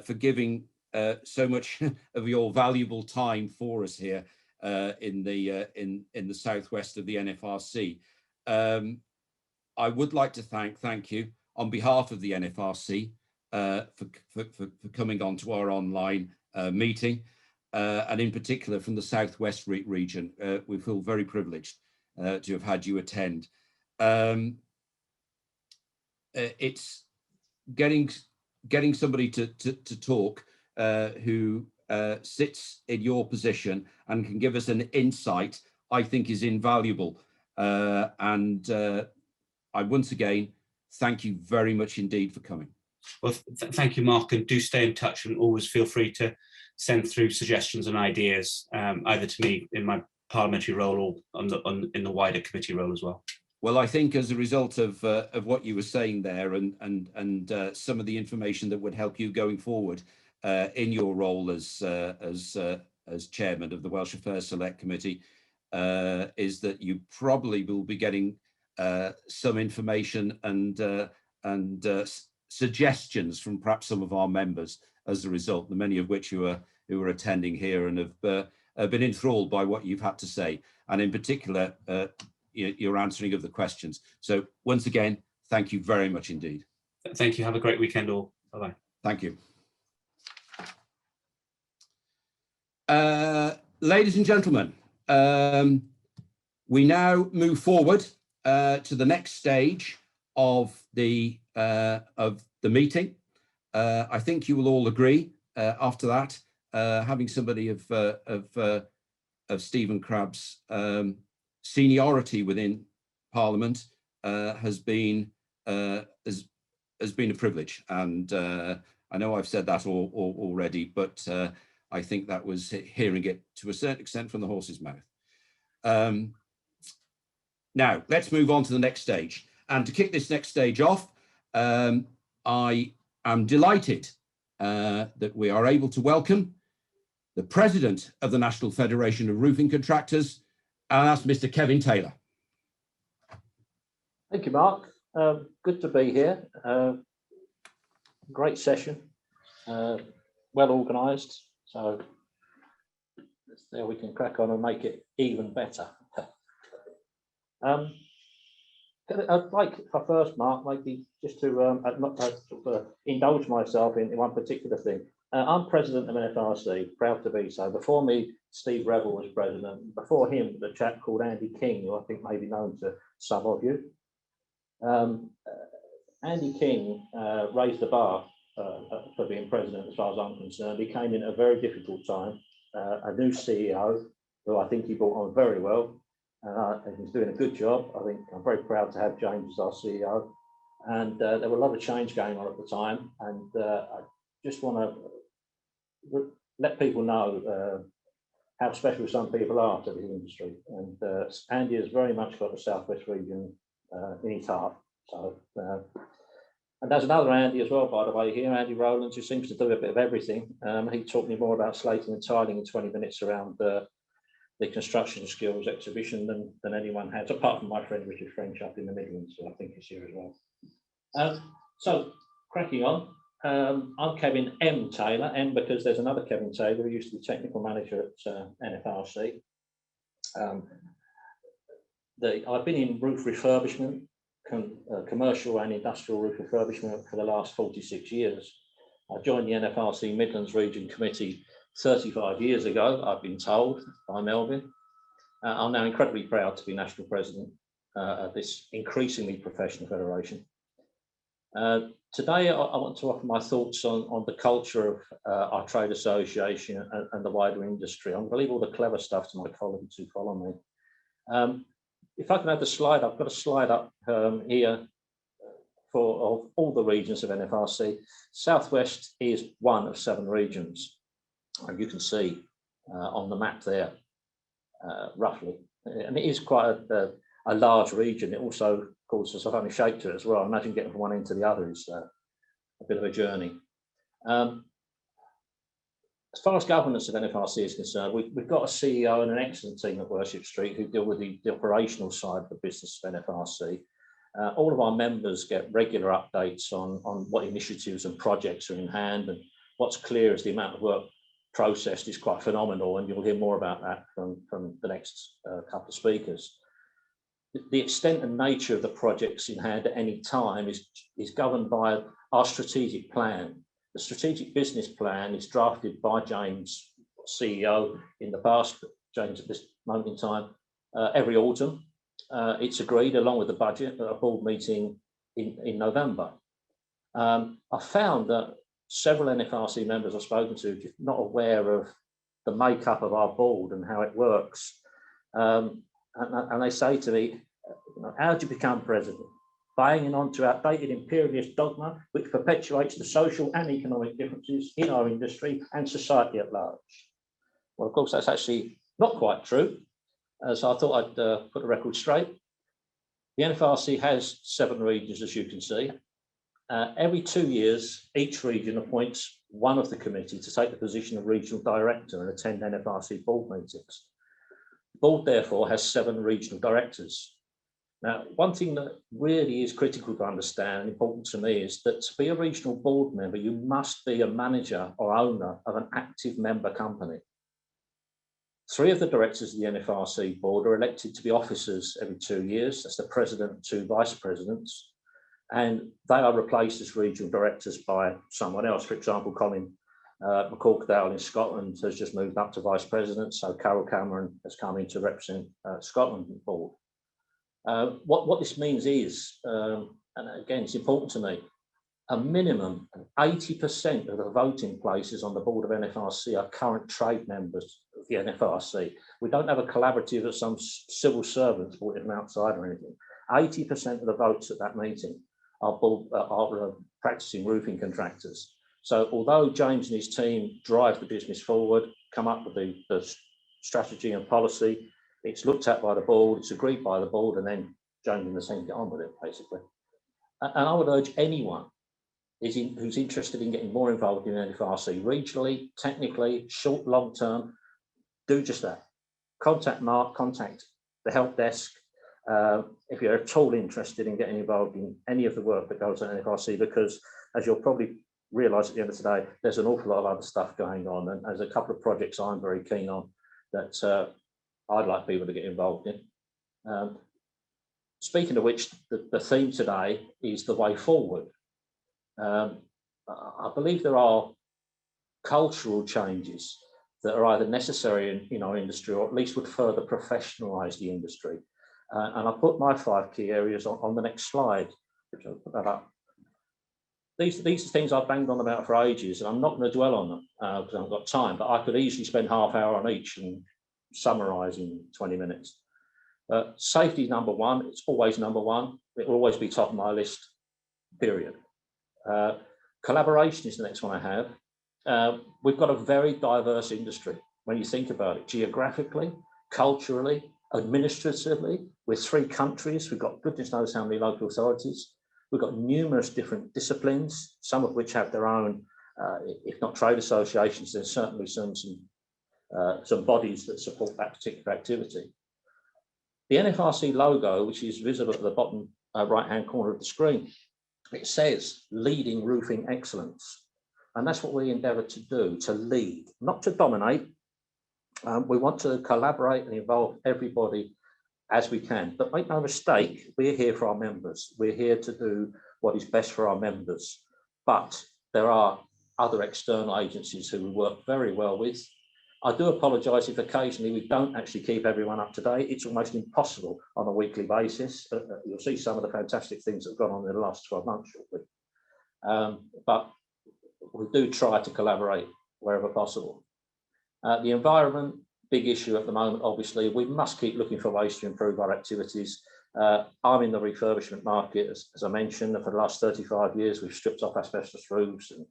for giving so much of your valuable time for us here in the southwest of the NFRC. I would like to thank you on behalf of the NFRC for coming on to our online meeting, and in particular from the southwest region. We feel very privileged to have had you attend. It's getting somebody to talk who sits in your position and can give us an insight, I think, is invaluable. And I once again thank you very much indeed for coming. Well, thank you, Mark, and do stay in touch, and always feel free to send through suggestions and ideas, either to me in my parliamentary role or in the wider committee role as well. Well, I think as a result of what you were saying there, and some of the information that would help you going forward in your role as chairman of the Welsh Affairs Select Committee, is that you probably will be getting some information and suggestions from perhaps some of our members as a result, many of which who are attending here and have been enthralled by what you've had to say, and in particular your answering of the questions. So once again, thank you very much indeed. Thank you. Have a great weekend all. Bye-bye. Thank you. Ladies and gentlemen, we now move forward to the next stage of the meeting. I think you will all agree after that, having somebody of Stephen Crabb's seniority within Parliament has been a privilege, and I know I've said that already, but I think that was hearing it to a certain extent from the horse's mouth. Now let's move on to the next stage, and to kick this next stage off, I am delighted that we are able to welcome the President of the National Federation of Roofing Contractors, and that's Mr. Kevin Taylor. Thank you, Mark. Good to be here. Great session, well organised. So there we can crack on and make it even better. I'd like, first, Mark, maybe just to indulge myself in one particular thing. I'm president of NFRC, proud to be so. Before me, Steve Revel was president. Before him, the chap called Andy King, who I think may be known to some of you. Andy King raised the bar for being president, as far as I'm concerned. He came in at a very difficult time, a new CEO, who I think he brought on very well. And he's doing a good job. I think I'm very proud to have James as our CEO. And there were a lot of change going on at the time. And I just want to let people know how special some people are to the industry. And Andy has very much got the Southwest region in his heart. So, and there's another Andy as well, by the way, here, Andy Rowlands, who seems to do a bit of everything. He taught me more about slating and tiling in 20 minutes around the construction skills exhibition than anyone has, apart from my friend Richard French up in the Midlands, who I think is here as well. So, cracking on, I'm Kevin M. Taylor, M because there's another Kevin Taylor who used to be technical manager at NFRC. I've been in roof refurbishment, commercial and industrial roof refurbishment for the last 46 years. I joined the NFRC Midlands Region Committee 35 years ago, I've been told by Melvin. I'm now incredibly proud to be national president of this increasingly professional federation. Today, I want to offer my thoughts on the culture of our trade association and the wider industry. I'm going to leave all the clever stuff to my colleagues who follow me. If I can have the slide, I've got a slide up here of all the regions of NFRC. Southwest is one of 7 regions. You can see on the map there, roughly. And it is quite a large region. It also, of course, has a funny shape to it as well. I imagine getting from one end to the other is a bit of a journey. As far as governance of NFRC is concerned, we've got a CEO and an excellent team at Worship Street who deal with the operational side of the business of NFRC. All of our members get regular updates on what initiatives and projects are in hand, and what's clear is the amount of work processed is quite phenomenal, and you'll hear more about that from the next couple of speakers. The extent and nature of the projects in hand at any time is governed by our strategic plan. The strategic business plan is drafted by James, CEO in the past, James at this moment in time, every autumn. It's agreed along with the budget at a board meeting in November. I found that several NFRC members I've spoken to are not aware of the makeup of our board and how it works. And they say to me, how do you become president? banging on to outdated imperialist dogma, which perpetuates the social and economic differences in our industry and society at large. Well, of course, that's actually not quite true. So I thought I'd put the record straight. The NFRC has 7 regions, as you can see. Every 2 years, each region appoints one of the committee to take the position of regional director and attend NFRC board meetings. The board, therefore, has 7 regional directors. Now, one thing that really is critical to understand and important to me is that to be a regional board member, you must be a manager or owner of an active member company. 3 of the directors of the NFRC board are elected to be officers every 2 years. That's the president and 2 vice presidents. And they are replaced as regional directors by someone else. For example, Colin McCorkdale in Scotland has just moved up to vice president. So Carol Cameron has come in to represent Scotland board. What this means is, and again, it's important to me, a minimum of 80% of the voting places on the board of NFRC are current trade members of the NFRC. We don't have a collaborative of some civil servants brought in from outside or anything. 80% of the votes at that meeting are practicing roofing contractors. So although James and his team drive the business forward, come up with the strategy and policy, it's looked at by the board, it's agreed by the board, and then James and the team get on with it, basically. And I would urge anyone who's interested in getting more involved in NFRC, regionally, technically, short, long term, do just that. Contact Mark, contact the help desk, if you're at all interested in getting involved in any of the work that goes on NFRC, because as you'll probably realise at the end of today, there's an awful lot of other stuff going on, and there's a couple of projects I'm very keen on that I'd like people to get involved in. Speaking of which, the theme today is the way forward. I believe there are cultural changes that are either necessary in our industry or at least would further professionalise the industry. And I put my 5 key areas on the next slide, which I'll put that up. These are things I've banged on about for ages, and I'm not going to dwell on them because I haven't got time, but I could easily spend half hour on each and summarise in 20 minutes. Safety is number 1. It's always number 1. It will always be top of my list, period. Collaboration is the next one I have. We've got a very diverse industry when you think about it, geographically, culturally, administratively. We're 3 countries. We've got goodness knows how many local authorities. We've got numerous different disciplines, some of which have their own, if not trade associations, there's certainly some bodies that support that particular activity. The NFRC logo, which is visible at the bottom right-hand corner of the screen, it says leading roofing excellence. And that's what we endeavour to do, to lead, not to dominate. We want to collaborate and involve everybody as we can. But make no mistake, we're here for our members. We're here to do what is best for our members. But there are other external agencies who we work very well with. I do apologise if occasionally we don't actually keep everyone up to date. It's almost impossible on a weekly basis. You'll see some of the fantastic things that have gone on in the last 12 months shortly. But we do try to collaborate wherever possible. The environment, big issue at the moment, obviously. We must keep looking for ways to improve our activities. I'm in the refurbishment market, as I mentioned, and for the last 35 years, we've stripped off asbestos roofs and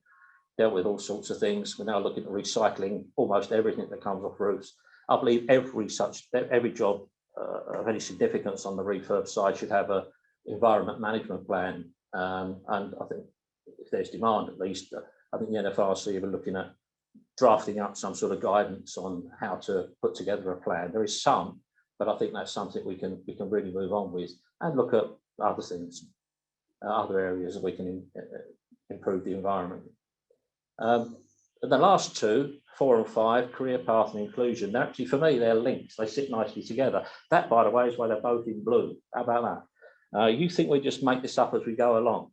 dealt with all sorts of things. We're now looking at recycling almost everything that comes off roofs. I believe every job of any significance on the refurb side should have an environment management plan. And I think if there's demand, at least, I think the NFRC are looking at drafting up some sort of guidance on how to put together a plan. There is some, but I think that's something we can really move on with and look at other things, other areas that we can improve the environment. The last 2, 4 and 5, career path and inclusion. Actually, for me, they're linked. They sit nicely together. That, by the way, is why they're both in blue. How about that? You think we just make this up as we go along,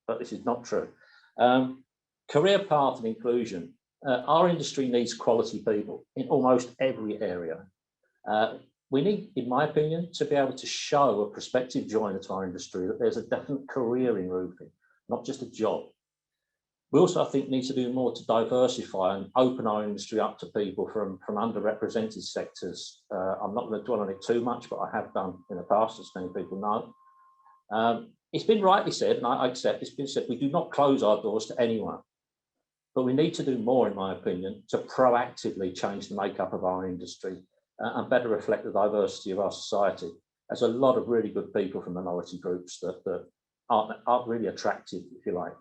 but this is not true. Career path and inclusion. Our industry needs quality people in almost every area. We need, in my opinion, to be able to show a prospective joiner to our industry that there's a definite career in roofing, not just a job. We also, I think, need to do more to diversify and open our industry up to people from underrepresented sectors. I'm not going to dwell on it too much, but I have done in the past, as many people know. it's been rightly said, and I accept it's been said, we do not close our doors to anyone. But we need to do more, in my opinion, to proactively change the makeup of our industry and better reflect the diversity of our society. There's a lot of really good people from minority groups that aren't really attractive, if you like.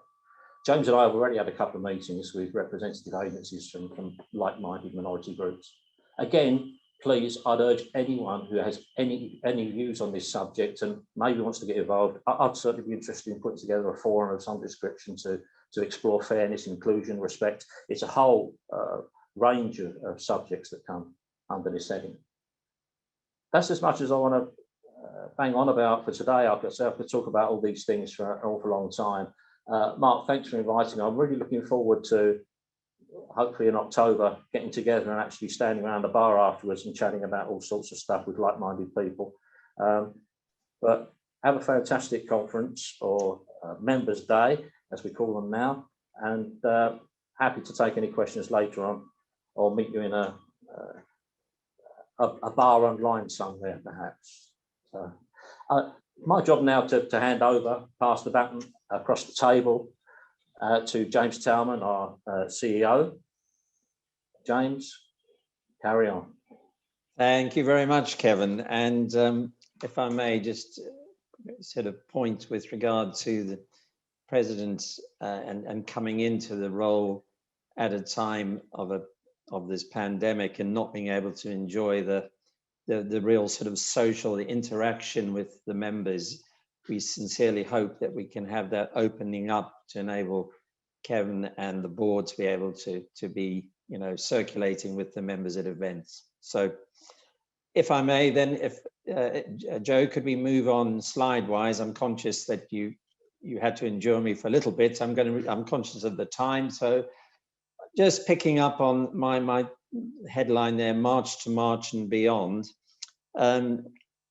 James and I have already had a couple of meetings with representative agencies from like-minded minority groups. Again, please, I'd urge anyone who has any views on this subject and maybe wants to get involved, I'd certainly be interested in putting together a forum of some description to explore fairness, inclusion, respect. It's a whole range of subjects that come under this heading. That's as much as I want to bang on about for today. I could talk about all these things for an awful long time. Mark, thanks for inviting me. I'm really looking forward to, hopefully in October, getting together and actually standing around the bar afterwards and chatting about all sorts of stuff with like-minded people. But have a fantastic conference, or Members Day, as we call them now, and happy to take any questions later on, or meet you in a bar online somewhere, perhaps. So, my job now to hand over, pass the baton across the table to James Talman, our CEO. James, carry on. Thank you very much, Kevin. And if I may just sort of point with regard to the President and coming into the role at a time of this pandemic and not being able to enjoy the real sort of social interaction with the members, we sincerely hope that we can have that opening up to enable Kevin and the board to be able to be, you know, circulating with the members at events. So if I may, then if Joe, could we move on slide wise? I'm conscious that you had to endure me for a little bit. I'm conscious of the time. So just picking up on my headline there, March to March and beyond.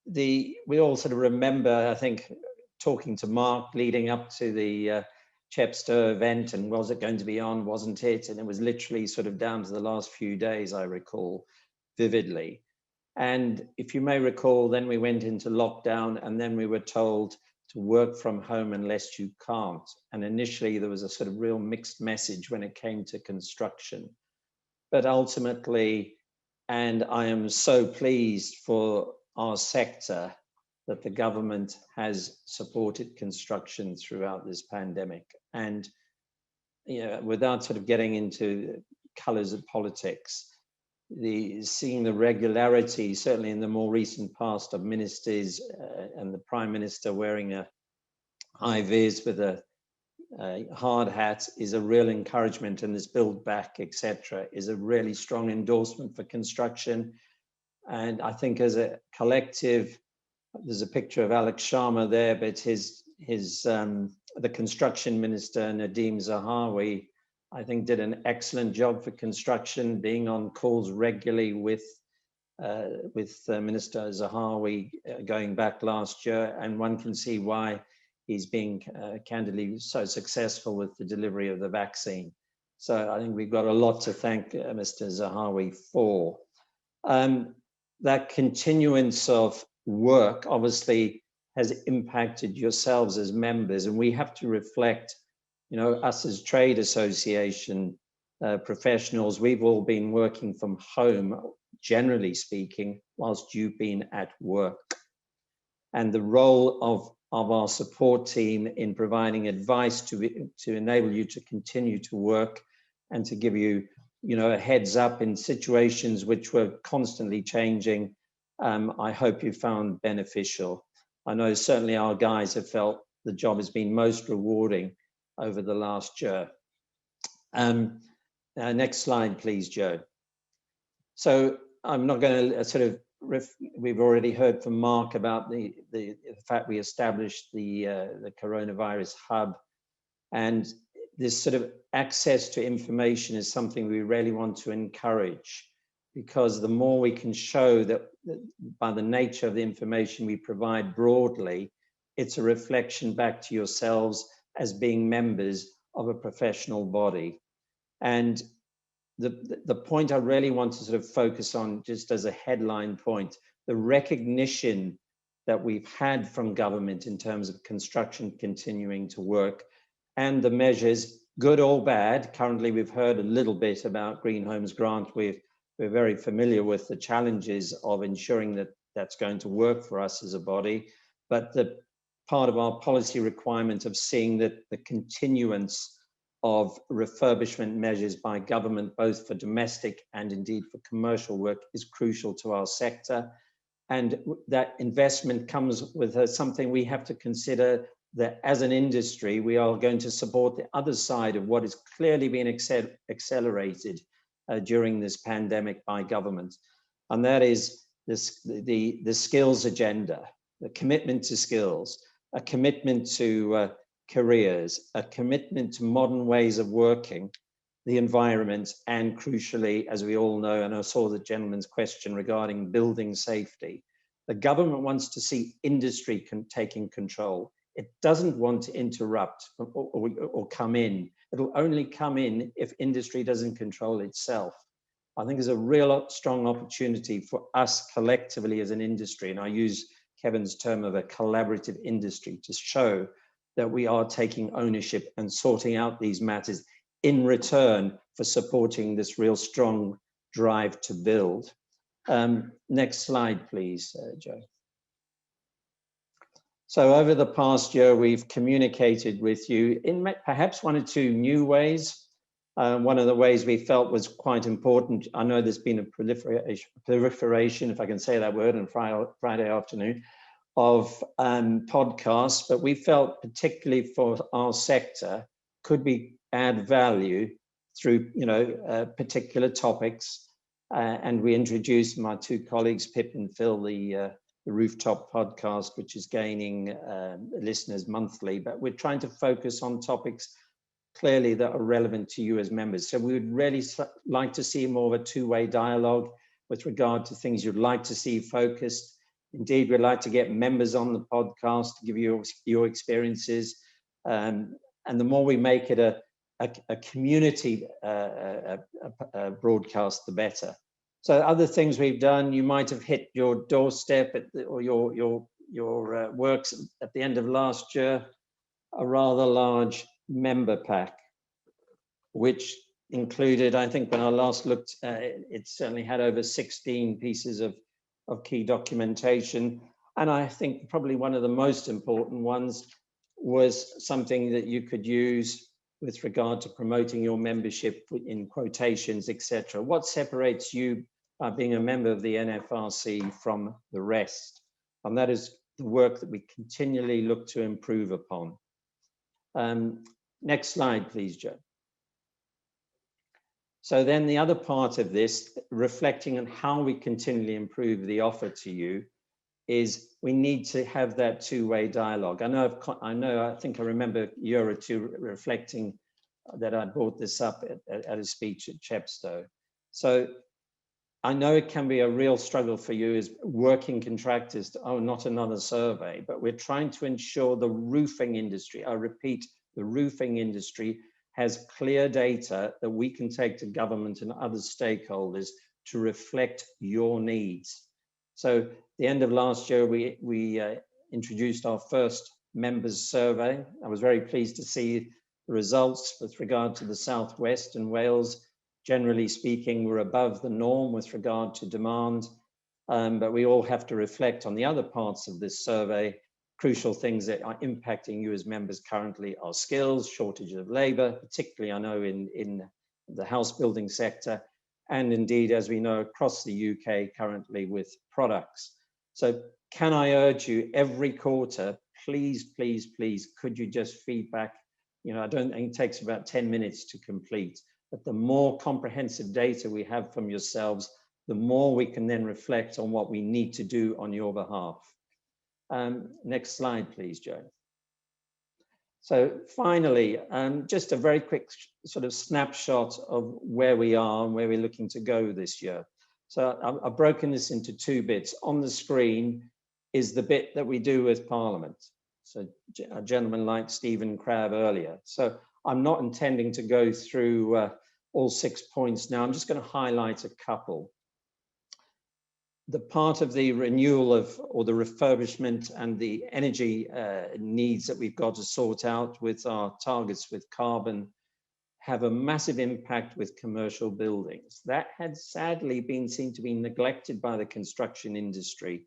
We all sort of remember, I think, talking to Mark leading up to the Chepstow event, and was it going to be on, wasn't it? And it was literally sort of down to the last few days, I recall vividly. And if you may recall, then we went into lockdown, and then we were told to work from home unless you can't. And initially there was a sort of real mixed message when it came to construction. But ultimately, and I am so pleased for our sector that the government has supported construction throughout this pandemic. And, you know, without sort of getting into colors of politics, seeing the regularity, certainly in the more recent past, of ministers and the Prime Minister wearing a high vis with a hard hat is a real encouragement, and this build back, etc., is a really strong endorsement for construction. And I think as a collective, there's a picture of Alex Sharma there, but the construction minister, Nadeem Zahawi, I think did an excellent job for construction, being on calls regularly with Minister Zahawi going back last year, and one can see why he's being candidly so successful with the delivery of the vaccine. So I think we've got a lot to thank Mr. Zahawi for. That continuance of work obviously has impacted yourselves as members, and we have to reflect, you know, us as trade association professionals, we've all been working from home, generally speaking, whilst you've been at work. And the role of our support team in providing advice to enable you to continue to work and to give you, you know, a heads up in situations which were constantly changing, I hope you found beneficial. I know certainly our guys have felt the job has been most rewarding over the last year. Next slide, please, Joe. So I'm not going to sort of, we've already heard from Mark about the fact we established the coronavirus hub, and this sort of access to information is something we really want to encourage, because the more we can show that by the nature of the information we provide broadly, it's a reflection back to yourselves as being members of a professional body. And the point I really want to sort of focus on, just as a headline point, the recognition that we've had from government in terms of construction continuing to work, and the measures, good or bad. Currently, we've heard a little bit about Green Homes Grant. We're very familiar with the challenges of ensuring that that's going to work for us as a body, but the part of our policy requirement of seeing that the continuance of refurbishment measures by government, both for domestic and indeed for commercial work, is crucial to our sector. And that investment comes with something we have to consider, that as an industry, we are going to support the other side of what has clearly been accelerated during this pandemic by government. And that is the skills agenda, the commitment to skills, a commitment to careers, a commitment to modern ways of working, the environment, and crucially, as we all know, and I saw the gentleman's question regarding building safety, the government wants to see industry taking control. It doesn't want to interrupt or come in. It'll only come in if industry doesn't control itself. I think there's a real strong opportunity for us collectively as an industry, and I use Kevin's term of a collaborative industry, to show that we are taking ownership and sorting out these matters in return for supporting this real strong drive to build. Next slide, please, Joe. So over the past year, we've communicated with you in perhaps one or two new ways. One of the ways we felt was quite important, I know there's been a proliferation, if I can say that word, on Friday afternoon, of podcasts, but we felt particularly for our sector could be add value through particular topics, and we introduced my two colleagues, Pip and Phil, the Rooftop podcast, which is gaining listeners monthly, but we're trying to focus on topics clearly that are relevant to you as members. So we would really like to see more of a two-way dialogue with regard to things you'd like to see focused. Indeed, we'd like to get members on the podcast to give you your experiences. And the more we make it a community broadcast, the better. So other things we've done, you might have hit your doorstep or your works at the end of last year, a rather large member pack, which included, I think when I last looked, it certainly had over 16 pieces of key documentation. And I think probably one of the most important ones was something that you could use with regard to promoting your membership in quotations, etc. What separates you by being a member of the NFRC from the rest? And that is the work that we continually look to improve upon. Next slide, please, Joe. So then the other part of this, reflecting on how we continually improve the offer to you, is we need to have that two-way dialogue. I think I remember a year or two reflecting that I brought this up at a speech at Chepstow. So I know it can be a real struggle for you as working contractors to, oh, not another survey, but we're trying to ensure the roofing industry, I repeat, the roofing industry has clear data that we can take to government and other stakeholders to reflect your needs. So at the end of last year, we introduced our first members survey. I was very pleased to see the results with regard to the Southwest and Wales. Generally speaking, we're above the norm with regard to demand, but we all have to reflect on the other parts of this survey. Crucial things that are impacting you as members currently are skills, shortage of labor, particularly I know in the house building sector, and indeed, as we know, across the UK currently with products. So can I urge you every quarter, please, please, please, could you just feedback? I don't think it takes about 10 minutes to complete, but the more comprehensive data we have from yourselves, the more we can then reflect on what we need to do on your behalf. Next slide, please, Joe. So finally, just a very quick sort of snapshot of where we are and where we're looking to go this year. So I've broken this into two bits. On the screen is the bit that we do with Parliament. So a gentleman like Stephen Crabb earlier. So I'm not intending to go through all 6 points now. I'm just going to highlight a couple. the part of the renewal of, or the refurbishment and the energy needs that we've got to sort out with our targets with carbon have a massive impact with commercial buildings. That had sadly been seen to be neglected by the construction industry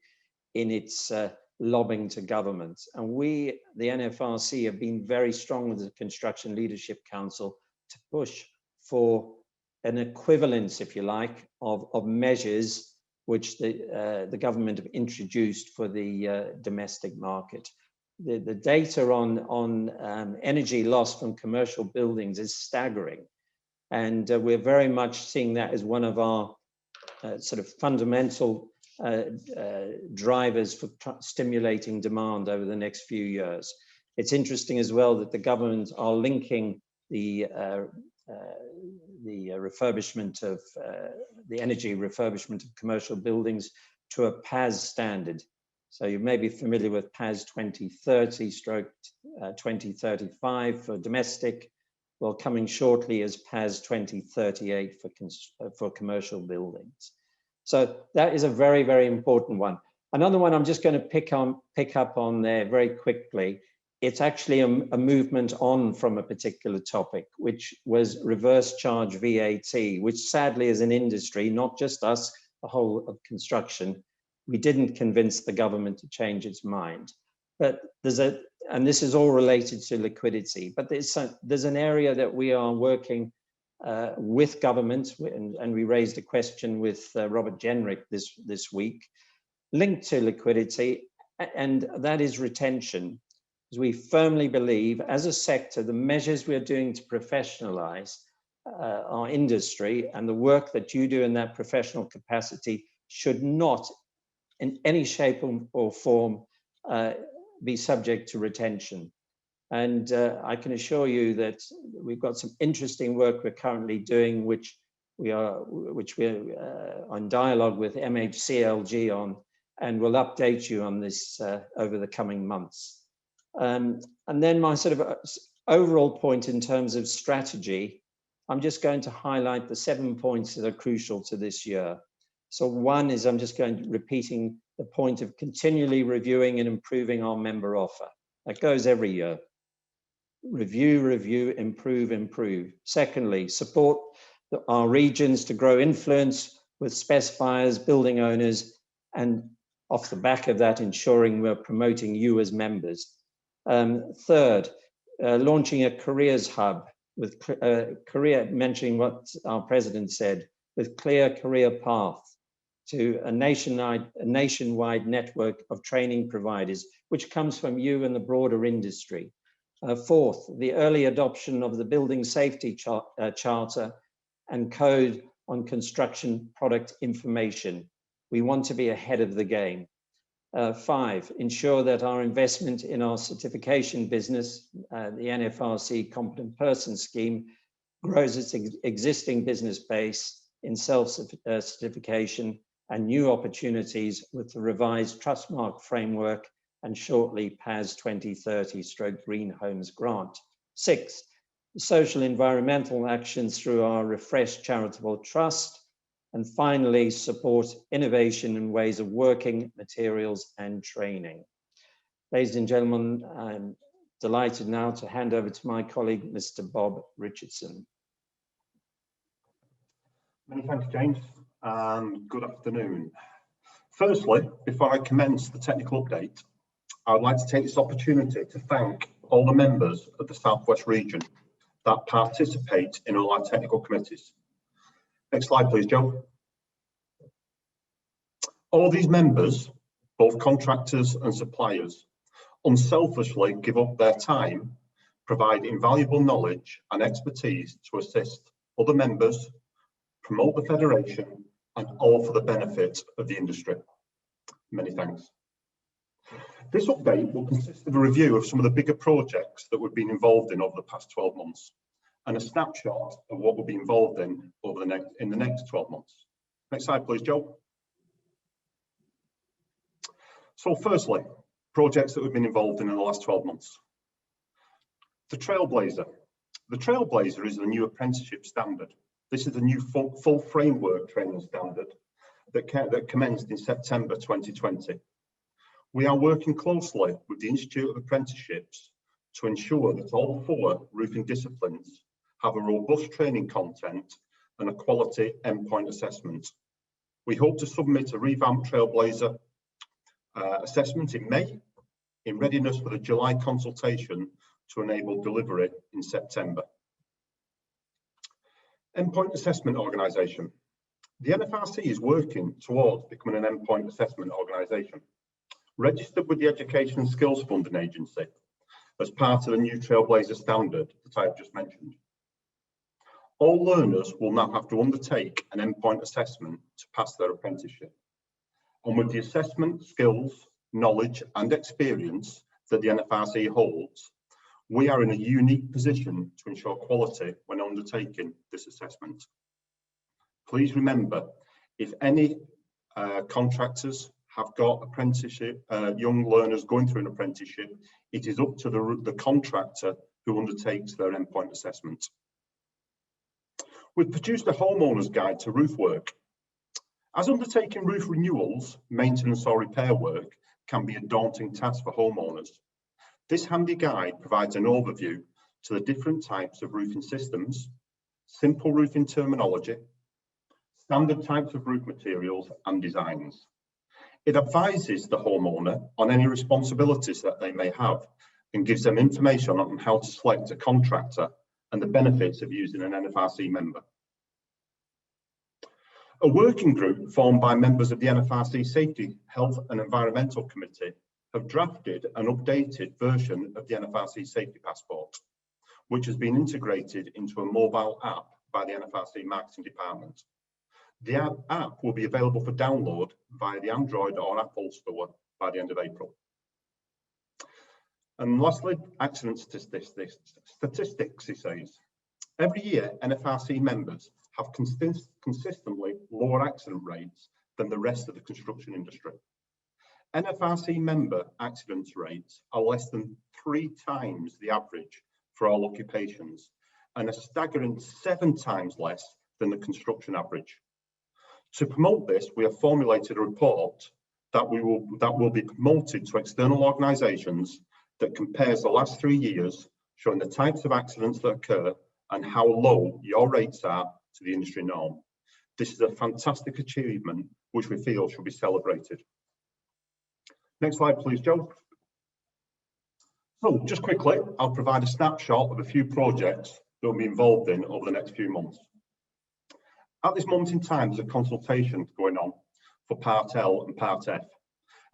in its lobbying to government. And we, the NFRC, have been very strong with the Construction Leadership Council to push for an equivalence, if you like, of measures which the government have introduced for the domestic market. The data on energy loss from commercial buildings is staggering. And we're very much seeing that as one of our sort of fundamental drivers for stimulating demand over the next few years. It's interesting as well that the government are linking the refurbishment of the energy refurbishment of commercial buildings to a PAS standard. So you may be familiar with PAS 2030 stroke 2035 for domestic. Well, coming shortly is PAS 2038 for commercial buildings. So that is a very, very important one. Another one I'm just going to pick up on there very quickly. It's actually a movement on from a particular topic, which was reverse charge VAT, which sadly as an industry, not just us, the whole of construction, we didn't convince the government to change its mind. But and this is all related to liquidity, but there's an area that we are working with government, and we raised a question with Robert Jenrick this week, linked to liquidity, and that is retention. We firmly believe, as a sector, the measures we're doing to professionalize our industry and the work that you do in that professional capacity should not, in any shape or form, be subject to retention. And I can assure you that we've got some interesting work we're currently doing, which we're on dialogue with MHCLG on, and we'll update you on this over the coming months. And then my sort of overall point in terms of strategy, I'm just going to highlight the 7 points that are crucial to this year. So one is I'm just repeating the point of continually reviewing and improving our member offer. That goes every year. Review, improve, improve. Secondly, support our regions to grow influence with specifiers, building owners, and off the back of that, ensuring we're promoting you as members. Third, launching a careers hub with mentioning what our president said, with clear career path to a nationwide network of training providers, which comes from you and the broader industry. Fourth, the early adoption of the Building Safety Charter and Code on Construction Product Information. We want to be ahead of the game. 5, ensure that our investment in our certification business, the NFRC Competent Person Scheme, grows its existing business base in self-certification and new opportunities with the revised Trustmark framework and shortly PAS 2030 stroke Green Homes Grant. 6, social environmental actions through our refreshed charitable trust. And finally, support innovation in ways of working, materials, and training. Ladies and gentlemen, I'm delighted now to hand over to my colleague, Mr. Bob Richardson. Many thanks, James, and good afternoon. Firstly, before I commence the technical update, I would like to take this opportunity to thank all the members of the South West region that participate in all our technical committees. Next slide, please, Joe. All these members, both contractors and suppliers, unselfishly give up their time, provide invaluable knowledge and expertise to assist other members, promote the Federation, and all for the benefit of the industry. Many thanks. This update will consist of a review of some of the bigger projects that we've been involved in over the past 12 months and a snapshot of what we'll be involved in over the next 12 months. Next slide, please, Joe. So firstly, projects that we've been involved in the last 12 months. The Trailblazer. The Trailblazer is the new apprenticeship standard. This is a new full framework training standard that commenced in September 2020. We are working closely with the Institute of Apprenticeships to ensure that all 4 roofing disciplines have a robust training content and a quality endpoint assessment. We hope to submit a revamped Trailblazer assessment in May, in readiness for the July consultation to enable delivery in September. Endpoint assessment organisation. The NFRC is working towards becoming an endpoint assessment organisation, registered with the Education and Skills Funding Agency as part of the new Trailblazer standard that I have just mentioned. All learners will now have to undertake an endpoint assessment to pass their apprenticeship. And with the assessment, skills, knowledge and experience that the NFRC holds, we are in a unique position to ensure quality when undertaking this assessment. Please remember, if any contractors have got apprenticeship, young learners going through an apprenticeship, it is up to the contractor who undertakes their endpoint assessment. We've produced a homeowner's guide to roof work. As undertaking roof renewals, maintenance or repair work can be a daunting task for homeowners. This handy guide provides an overview to the different types of roofing systems, simple roofing terminology, standard types of roof materials and designs. It advises the homeowner on any responsibilities that they may have and gives them information on how to select a contractor and the benefits of using an NFRC member. A working group formed by members of the NFRC Safety, Health and Environmental Committee have drafted an updated version of the NFRC Safety Passport, which has been integrated into a mobile app by the NFRC Marketing Department. The app will be available for download via the Android or Apple Store by the end of April. And lastly, accident statistics, he says. Every year, NFRC members have consistently lower accident rates than the rest of the construction industry. NFRC member accident rates are less than 3 times the average for all occupations and a staggering 7 times less than the construction average. To promote this, we have formulated a report that will be promoted to external organisations that compares the last 3 years, showing the types of accidents that occur and how low your rates are to the industry norm. This is a fantastic achievement which we feel should be celebrated. Next slide, please, Joe. So just quickly, I'll provide a snapshot of a few projects that we'll be involved in over the next few months. At this moment in time, there's a consultation going on for Part L and Part F.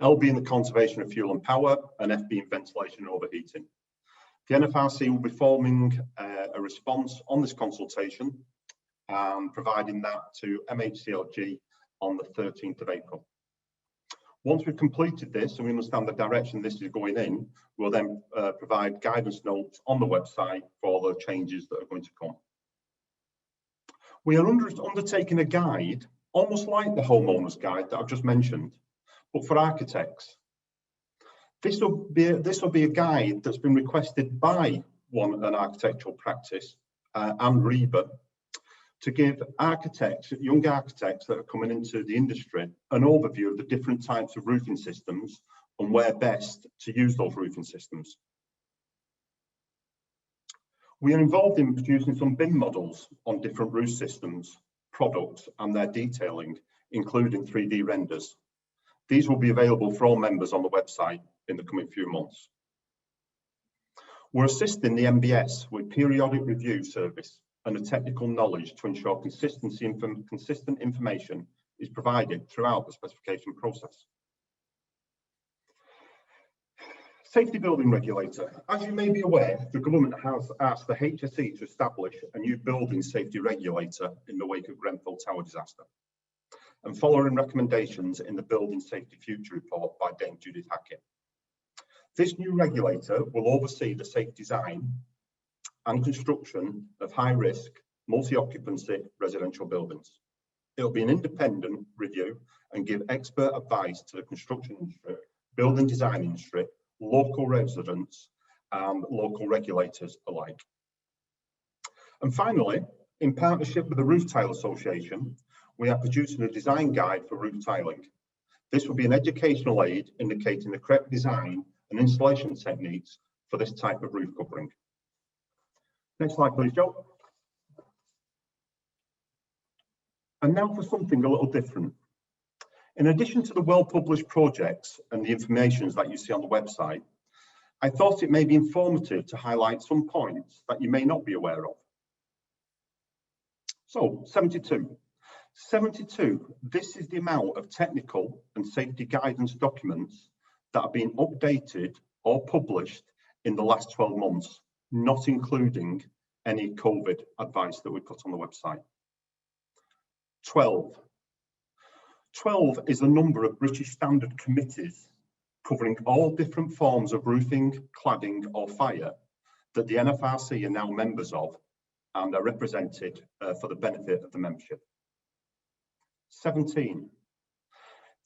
L being the conservation of fuel and power, and F being ventilation and overheating. The NFRC will be forming a response on this consultation and providing that to MHCLG on the 13th of April. Once we've completed this and we understand the direction this is going in, we'll then provide guidance notes on the website for the changes that are going to come. We are undertaking a guide, almost like the homeowner's guide that I've just mentioned, but for architects. This will be a guide that's been requested by an architectural practice and REBA to give architects, young architects that are coming into the industry, an overview of the different types of roofing systems and where best to use those roofing systems. We are involved in producing some BIM models on different roof systems, products and their detailing, including 3D renders. These will be available for all members on the website in the coming few months. We're assisting the MBS with periodic review service and the technical knowledge to ensure consistent information is provided throughout the specification process. Safety building regulator. As you may be aware, the government has asked the HSE to establish a new building safety regulator in the wake of Grenfell Tower disaster, and following recommendations in the Building Safety Future report by Dame Judith Hackett. This new regulator will oversee the safe design and construction of high-risk, multi-occupancy residential buildings. It will be an independent review and give expert advice to the construction industry, building design industry, local residents and local regulators alike. And finally, in partnership with the Roof Tile Association, we are producing a design guide for roof tiling. This will be an educational aid indicating the correct design and installation techniques for this type of roof covering. Next slide, please, Joe. And now for something a little different. In addition to the well-published projects and the information that you see on the website, I thought it may be informative to highlight some points that you may not be aware of. So, 72. 72, this is the amount of technical and safety guidance documents that have been updated or published in the last 12 months, not including any COVID advice that we put on the website. 12. 12 is the number of British standard committees covering all different forms of roofing, cladding or fire that the NFRC are now members of and are represented for the benefit of the membership. 17.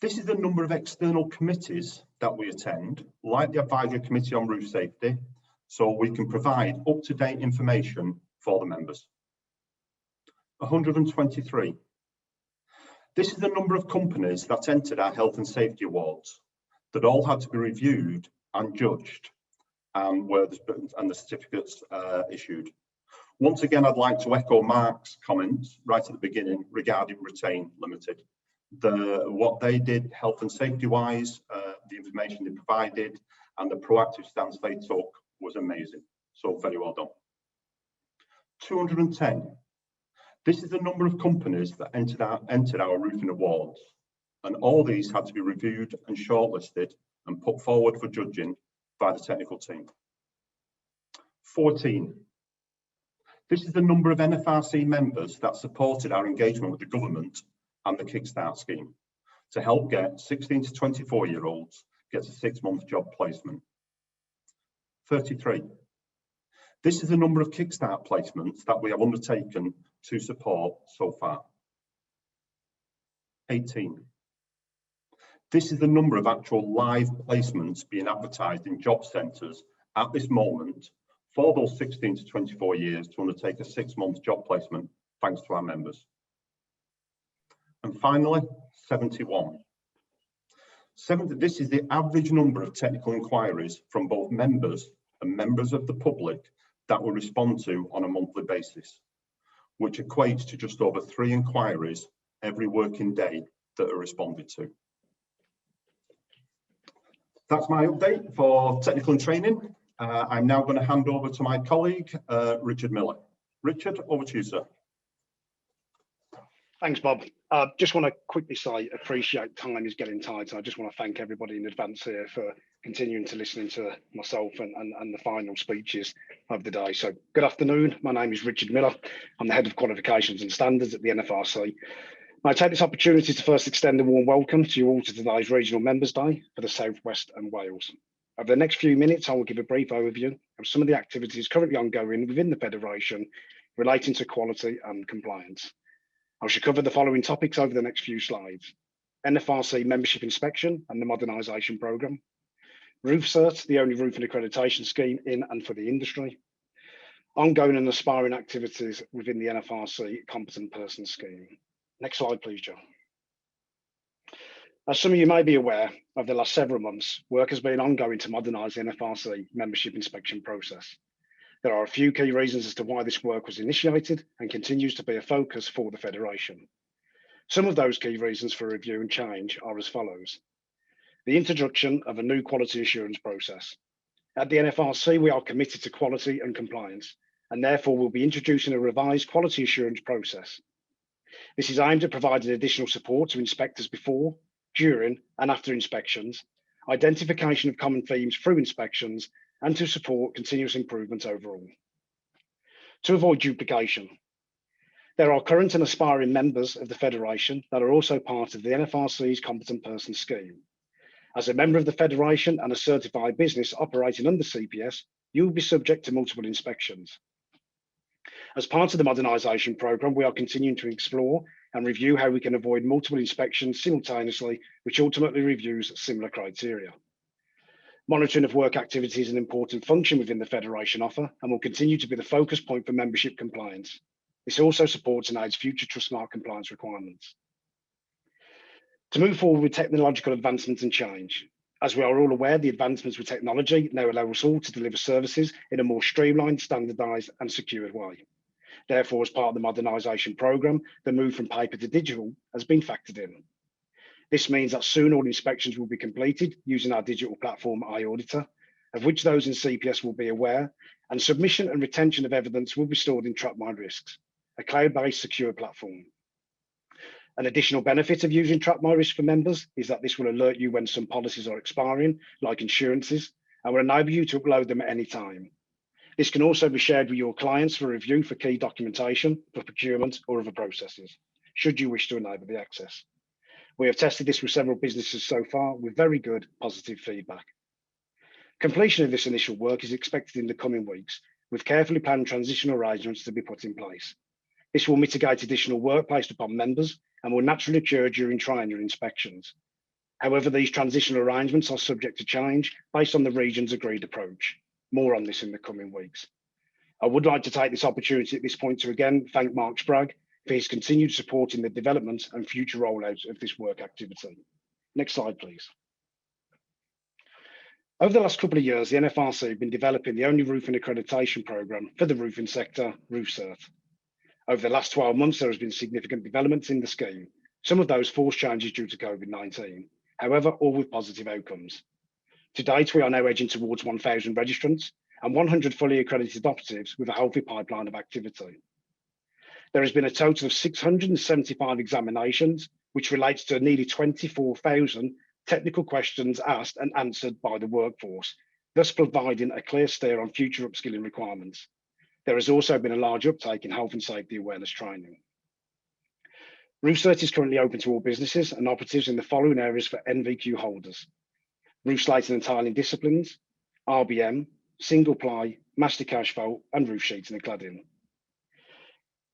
This is the number of external committees that we attend, like the Advisory Committee on Roof Safety, so we can provide up-to-date information for the members. 123. This is the number of companies that entered our Health and Safety Awards that all had to be reviewed and judged and the certificates issued. Once again, I'd like to echo Mark's comments right at the beginning regarding Retain Limited. What they did health and safety wise, the information they provided and the proactive stance they took was amazing. So very well done. 210. This is the number of companies that entered our roofing awards, and all these had to be reviewed and shortlisted and put forward for judging by the technical team. 14. This is the number of NFRC members that supported our engagement with the government and the Kickstart scheme to help get 16 to 24-year-olds get a 6-month job placement. 33. This is the number of Kickstart placements that we have undertaken to support so far. 18. This is the number of actual live placements being advertised in job centres at this moment for those 16 to 24 years to undertake a 6-month job placement, thanks to our members. And finally, 71. This is the average number of technical inquiries from both members and members of the public that we respond to on a monthly basis, which equates to just over 3 inquiries every working day that are responded to. That's my update for technical and training. I'm now going to hand over to my colleague, Richard Miller. Richard, over to you, sir. Thanks, Bob. Just want to quickly say, appreciate time is getting tight. I just want to thank everybody in advance here for continuing to listen to myself and the final speeches of the day. So good afternoon. My name is Richard Miller. I'm the Head of Qualifications and Standards at the NFRC. I take this opportunity to first extend a warm welcome to you all to today's Regional Members Day for the South West and Wales. Over the next few minutes, I will give a brief overview of some of the activities currently ongoing within the Federation relating to quality and compliance. I shall cover the following topics over the next few slides: NFRC membership inspection and the modernisation programme, Roof Cert, the only roofing accreditation scheme in and for the industry, ongoing and aspiring activities within the NFRC competent person scheme. Next slide, please, John. As some of you may be aware, over the last several months, work has been ongoing to modernise the NFRC membership inspection process. There are a few key reasons as to why this work was initiated and continues to be a focus for the Federation. Some of those key reasons for review and change are as follows: the introduction of a new quality assurance process. At the NFRC, we are committed to quality and compliance, and therefore will be introducing a revised quality assurance process. This is aimed at providing additional support to inspectors before, during, and after inspections, identification of common themes through inspections, and to support continuous improvement overall. To avoid duplication, there are current and aspiring members of the Federation that are also part of the NFRC's competent person scheme. As a member of the Federation and a certified business operating under CPS, you will be subject to multiple inspections. As part of the modernisation programme, we are continuing to explore and review how we can avoid multiple inspections simultaneously, which ultimately reviews similar criteria. Monitoring of work activity is an important function within the Federation offer and will continue to be the focus point for membership compliance. This also supports and aids future Trustmark compliance requirements. To move forward with technological advancement and change. As we are all aware, the advancements with technology now allow us all to deliver services in a more streamlined, standardised and secured way. Therefore, as part of the modernisation programme, the move from paper to digital has been factored in. This means that soon all inspections will be completed using our digital platform iAuditor, of which those in CPS will be aware, and submission and retention of evidence will be stored in TrackMyRisks, a cloud-based secure platform. An additional benefit of using TrackMyRisk for members is that this will alert you when some policies are expiring, like insurances, and will enable you to upload them at any time. This can also be shared with your clients for review for key documentation, for procurement or other processes, should you wish to enable the access. We have tested this with several businesses so far with very good positive feedback. Completion of this initial work is expected in the coming weeks, with carefully planned transitional arrangements to be put in place. This will mitigate additional work placed upon members and will naturally occur during triennial inspections. However, these transitional arrangements are subject to change based on the region's agreed approach. More on this in the coming weeks. I would like to take this opportunity at this point to again thank Mark Spragg for his continued support in the development and future rollout of this work activity. Next slide, please. Over the last couple of years, the NFRC have been developing the only roofing accreditation programme for the roofing sector, RoofCert. Over the last 12 months, there has been significant developments in the scheme, some of those forced changes due to COVID-19, however, all with positive outcomes. To date, we are now edging towards 1,000 registrants and 100 fully accredited operatives with a healthy pipeline of activity. There has been a total of 675 examinations, which relates to nearly 24,000 technical questions asked and answered by the workforce, thus providing a clear steer on future upskilling requirements. There has also been a large uptake in health and safety awareness training. RoofCert is currently open to all businesses and operatives in the following areas for NVQ holders: roof slating and tiling disciplines, RBM, single ply, mastic asphalt, and roof sheeting and cladding.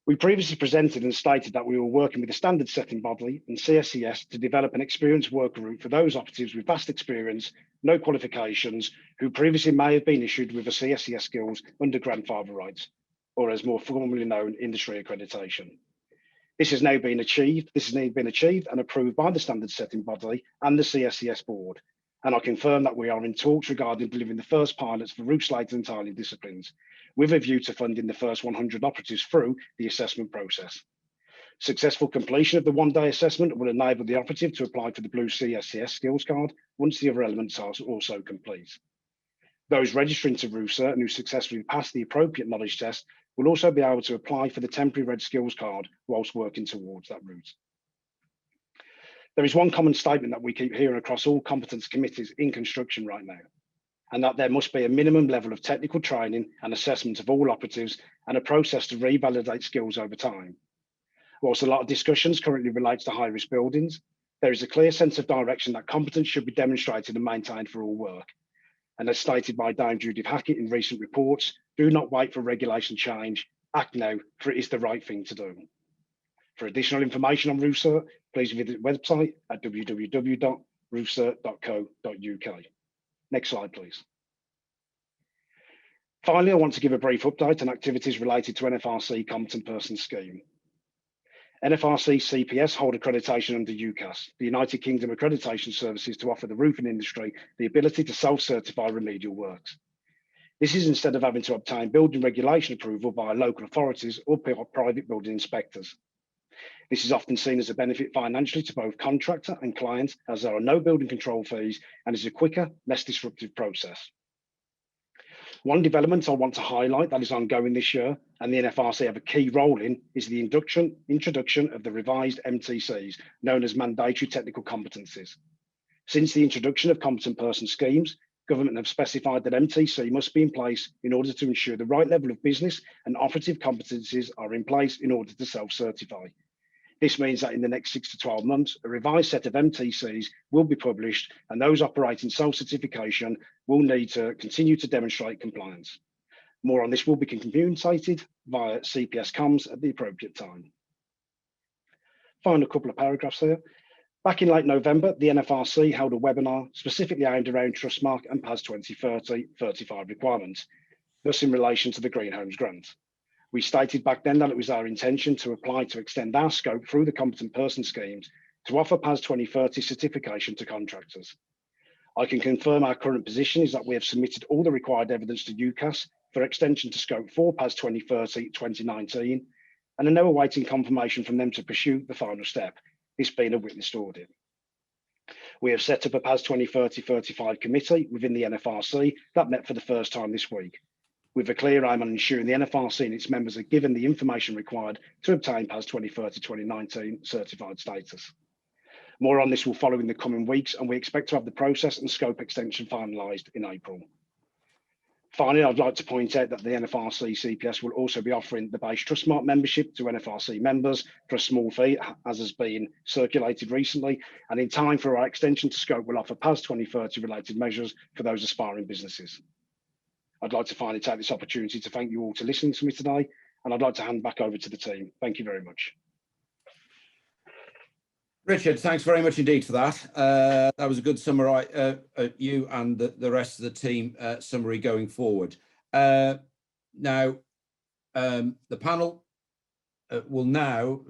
We previously presented and stated that we were working with the standard setting body and CSCS to develop an experienced worker route for those operatives with vast experience, no qualifications, who previously may have been issued with a CSCS skills under grandfather rights, or as more formally known, industry accreditation. This has now been achieved. This has now been achieved and approved by the standard setting body and the CSCS board. And I confirm that we are in talks regarding delivering the first pilots for roof slating and tiling disciplines, with a view to funding the first 100 operatives through the assessment process. Successful completion of the one-day assessment will enable the operative to apply for the blue CSCS skills card once the other elements are also complete. Those registering to RoofCert and who successfully pass the appropriate knowledge test will also be able to apply for the temporary red skills card whilst working towards that route. There is one common statement that we keep hearing across all competence committees in construction right now, and that there must be a minimum level of technical training and assessment of all operatives and a process to revalidate skills over time. Whilst a lot of discussions currently relates to high-risk buildings, there is a clear sense of direction that competence should be demonstrated and maintained for all work. And as stated by Dame Judith Hackett in recent reports, do not wait for regulation change, act now, for it is the right thing to do. For additional information on RoofCert, please visit the website at www.roofcert.co.uk. Next slide, please. Finally, I want to give a brief update on activities related to NFRC Competent Person Scheme. NFRC CPS hold accreditation under UCAS, the United Kingdom Accreditation Services, to offer the roofing industry the ability to self-certify remedial works. This is instead of having to obtain building regulation approval by local authorities or private building inspectors. This is often seen as a benefit financially to both contractor and client, as there are no building control fees and is a quicker, less disruptive process. One development I want to highlight that is ongoing this year, and the NFRC have a key role in, is the introduction of the revised MTCs, known as Mandatory Technical Competencies. Since the introduction of competent person schemes, government have specified that MTC must be in place in order to ensure the right level of business and operative competencies are in place in order to self-certify. This means that in the next 6 to 12 months, a revised set of MTCs will be published, and those operating self-certification will need to continue to demonstrate compliance. More on this will be communicated via CPS comms at the appropriate time. Final couple of paragraphs here. Back in late November, the NFRC held a webinar specifically aimed around Trustmark and PAS 2030 35 requirements, thus in relation to the Green Homes Grant. We stated back then that it was our intention to apply to extend our scope through the competent person schemes to offer PAS 2030 certification to contractors. I can confirm our current position is that we have submitted all the required evidence to UCAS for extension to scope 4 PAS 2030-2019 and are now awaiting confirmation from them to pursue the final step, this being a witnessed audit. We have set up a PAS 2030-35 committee within the NFRC that met for the first time this week, with a clear aim on ensuring the NFRC and its members are given the information required to obtain PAS 2030-2019 certified status. More on this will follow in the coming weeks, and we expect to have the process and scope extension finalised in April. Finally, I'd like to point out that the NFRC CPS will also be offering the base Trustmark membership to NFRC members for a small fee, as has been circulated recently, and in time for our extension to scope, we'll offer PAS 2030 related measures for those aspiring businesses. I'd like to finally take this opportunity to thank you all for listening to me today, and I'd like to hand back over to the team. Thank you very much. Richard, thanks very much indeed for that. That was a good summary, you and the rest of the team summary going forward. Now, the panel will now,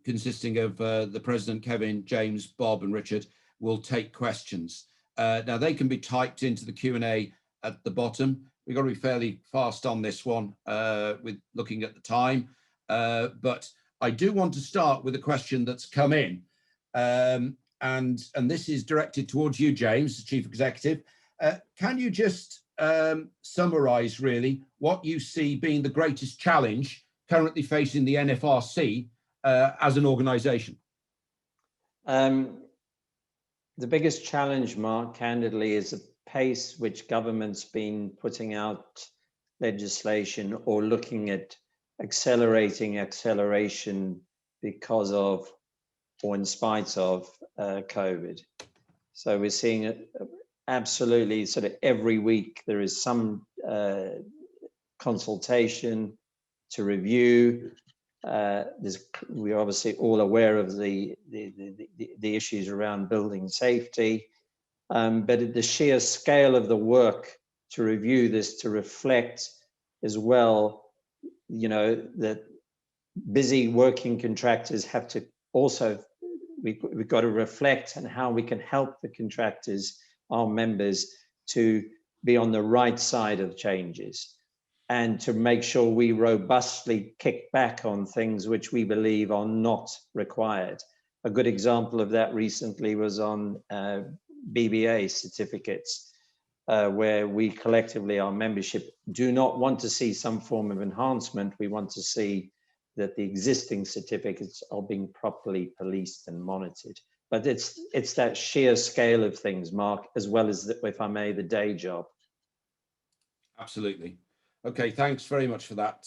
consisting of the President, Kevin, James, Bob and Richard, will take questions. Now, they can be typed into the Q&A at the bottom. We've got to be fairly fast on this one with looking at the time, but I do want to start with a question that's come in, and this is directed towards you, James, as Chief Executive. Can you just summarise really what you see being the greatest challenge currently facing the NFRC as an organisation? The biggest challenge, Mark, candidly, is the pace which government's been putting out legislation or looking at acceleration because of or in spite of COVID. So we're seeing it absolutely sort of every week there is some consultation to review. We're obviously all aware of the issues around building safety, but the sheer scale of the work to review this, to reflect as well, you know, that busy working contractors have to also, we've got to reflect on how we can help the contractors, our members, to be on the right side of changes and to make sure we robustly kick back on things which we believe are not required. A good example of that recently was on BBA certificates, where we collectively, our membership, do not want to see some form of enhancement. We want to see that the existing certificates are being properly policed and monitored. But it's that sheer scale of things, Mark, as well as, if I may, the day job. Absolutely. Okay, thanks very much for that,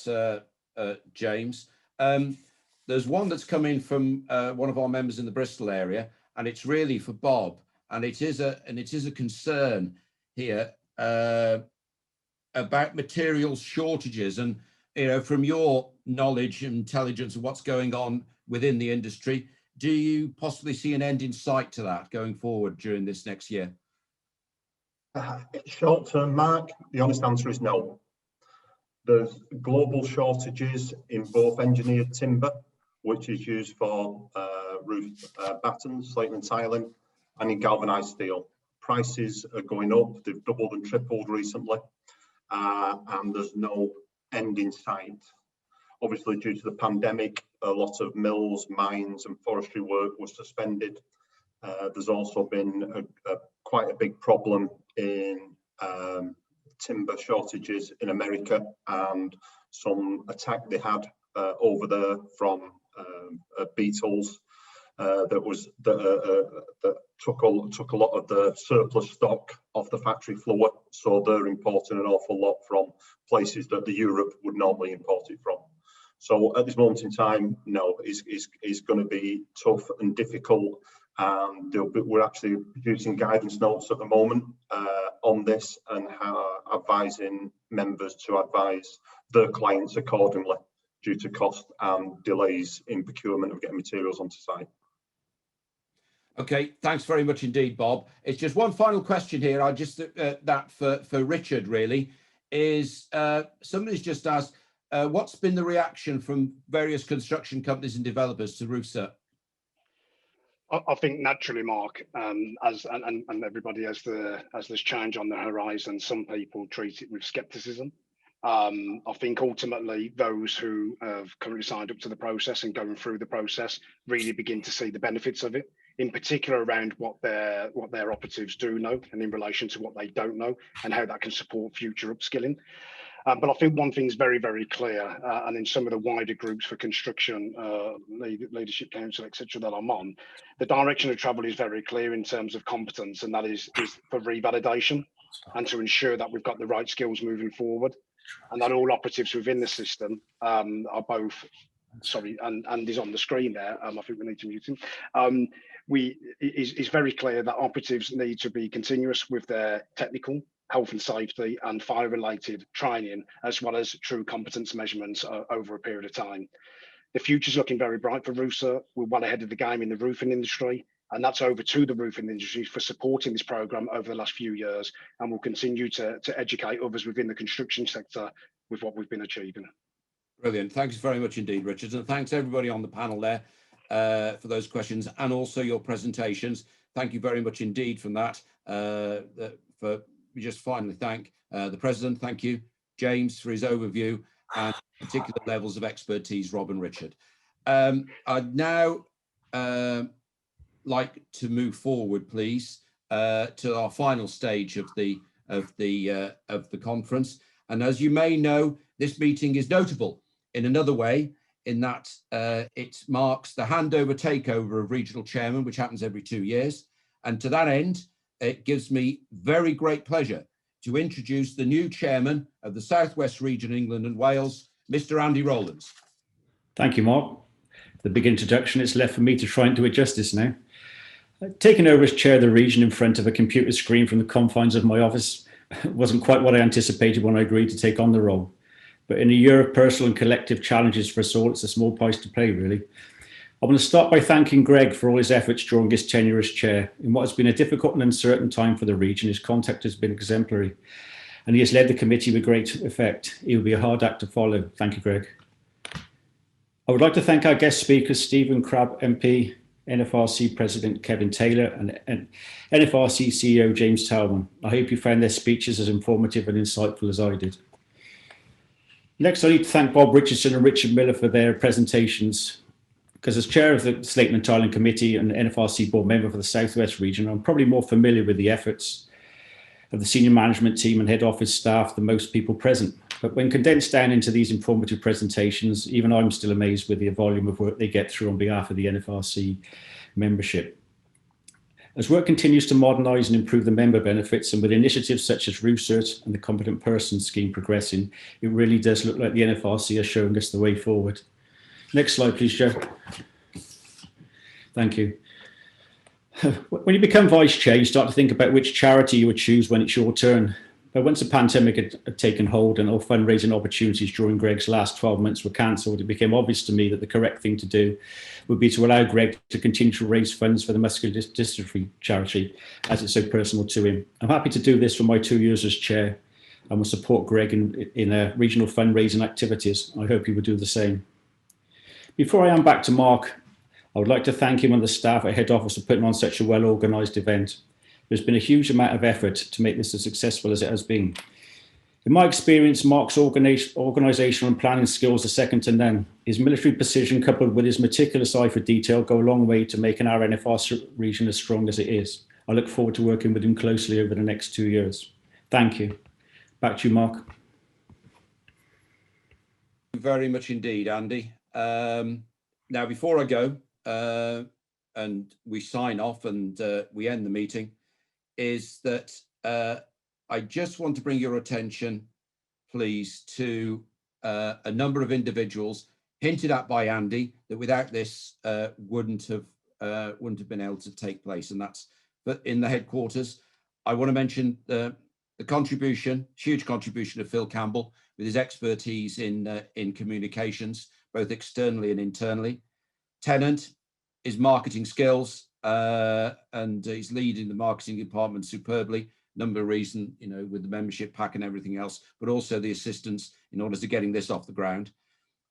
James. There's one that's come in from one of our members in the Bristol area, and it's really for Bob, and it is a concern here about material shortages. And you know, from your knowledge and intelligence of what's going on within the industry, do you possibly see an end in sight to that going forward during this next year? Short term, Mark, the honest answer is no. There's global shortages in both engineered timber, which is used for roof battens, slating and tiling, and in galvanised steel. Prices are going up, they've doubled and tripled recently, and there's no end in sight. Obviously, due to the pandemic, a lot of mills, mines and forestry work was suspended. There's also been quite a big problem in timber shortages in America, and some attack they had over there from beetles that took a lot of the surplus stock off the factory floor. So they're importing an awful lot from places that the Europe would normally import it from. So at this moment in time, no, it's going to be tough and difficult. We're actually producing guidance notes at the moment on this and advising members to advise their clients accordingly due to cost and delays in procurement of getting materials onto site. Okay, thanks very much indeed, Bob. It's just one final question here. I just that for Richard really is somebody's just asked, what's been the reaction from various construction companies and developers to RoofCert? I think naturally, Mark, as everybody, as there's change on the horizon, some people treat it with scepticism. I think ultimately those who have currently signed up to the process and going through the process really begin to see the benefits of it, in particular around what their operatives do know and in relation to what they don't know and how that can support future upskilling. But I think one thing's very, very clear, and in some of the wider groups for construction, leadership council, etc., that I'm on, the direction of travel is very clear in terms of competence, and that is for revalidation and to ensure that we've got the right skills moving forward, and that all operatives within the system are both. Sorry, and Andy's on the screen there. I think we need to mute him. It's very clear that operatives need to be continuous with their technical, health and safety and fire-related training, as well as true competence measurements over a period of time. The future's looking very bright for RUSA. We're well ahead of the game in the roofing industry, and that's over to the roofing industry for supporting this programme over the last few years, and we'll continue to educate others within the construction sector with what we've been achieving. Brilliant. Thanks very much indeed, Richard, and thanks everybody on the panel there for those questions and also your presentations. Thank you very much indeed from that. We just finally thank the President, thank you, James, for his overview and particular levels of expertise, Rob and Richard. I'd now like to move forward, please, to our final stage of the conference. And as you may know, this meeting is notable in another way, in that it marks the handover takeover of regional chairman, which happens every 2 years. And to that end, it gives me very great pleasure to introduce the new chairman of the South West Region, England and Wales, Mr. Andy Rowlands. Thank you, Mark. The big introduction. It's left for me to try and do it justice now. Taking over as chair of the region in front of a computer screen from the confines of my office wasn't quite what I anticipated when I agreed to take on the role. But in a year of personal and collective challenges for us all, it's a small price to pay, really. I want to start by thanking Greg for all his efforts during his tenure as chair. In what has been a difficult and uncertain time for the region, his contact has been exemplary, and he has led the committee with great effect. He will be a hard act to follow. Thank you, Greg. I would like to thank our guest speakers, Stephen Crabb MP, NFRC President Kevin Taylor, and NFRC CEO James Talman. I hope you found their speeches as informative and insightful as I did. Next, I need to thank Bob Richardson and Richard Miller for their presentations, because as chair of the Slate and Tiling Committee and NFRC board member for the South West region, I'm probably more familiar with the efforts of the senior management team and head office staff than most people present. But when condensed down into these informative presentations, even I'm still amazed with the volume of work they get through on behalf of the NFRC membership. As work continues to modernise and improve the member benefits, and with initiatives such as RUSERT and the Competent Persons Scheme progressing, it really does look like the NFRC are showing us the way forward. Next slide, please, Joe. Thank you. When you become vice chair, you start to think about which charity you would choose when it's your turn. But once the pandemic had taken hold and all fundraising opportunities during Greg's last 12 months were cancelled, it became obvious to me that the correct thing to do would be to allow Greg to continue to raise funds for the muscular dystrophy charity, as it's so personal to him. I'm happy to do this for my 2 years as chair and will support Greg in regional fundraising activities. I hope he will do the same. Before I hand back to Mark, I would like to thank him and the staff at head office for putting on such a well-organised event. There's been a huge amount of effort to make this as successful as it has been. In my experience, Mark's organisational and planning skills are second to none. His military precision coupled with his meticulous eye for detail go a long way to making our NFRC region as strong as it is. I look forward to working with him closely over the next 2 years. Thank you. Back to you, Mark. Thank you very much indeed, Andy. Now, before I go and we sign off and we end the meeting, is that I just want to bring your attention, please, to a number of individuals hinted at by Andy that without this wouldn't have been able to take place, and that's in the headquarters. I want to mention the contribution, huge contribution of Phil Campbell with his expertise in communications, both externally and internally. Tennant, his marketing skills, and he's leading the marketing department superbly. Number of reasons, you know, with the membership pack and everything else, but also the assistance in order to getting this off the ground.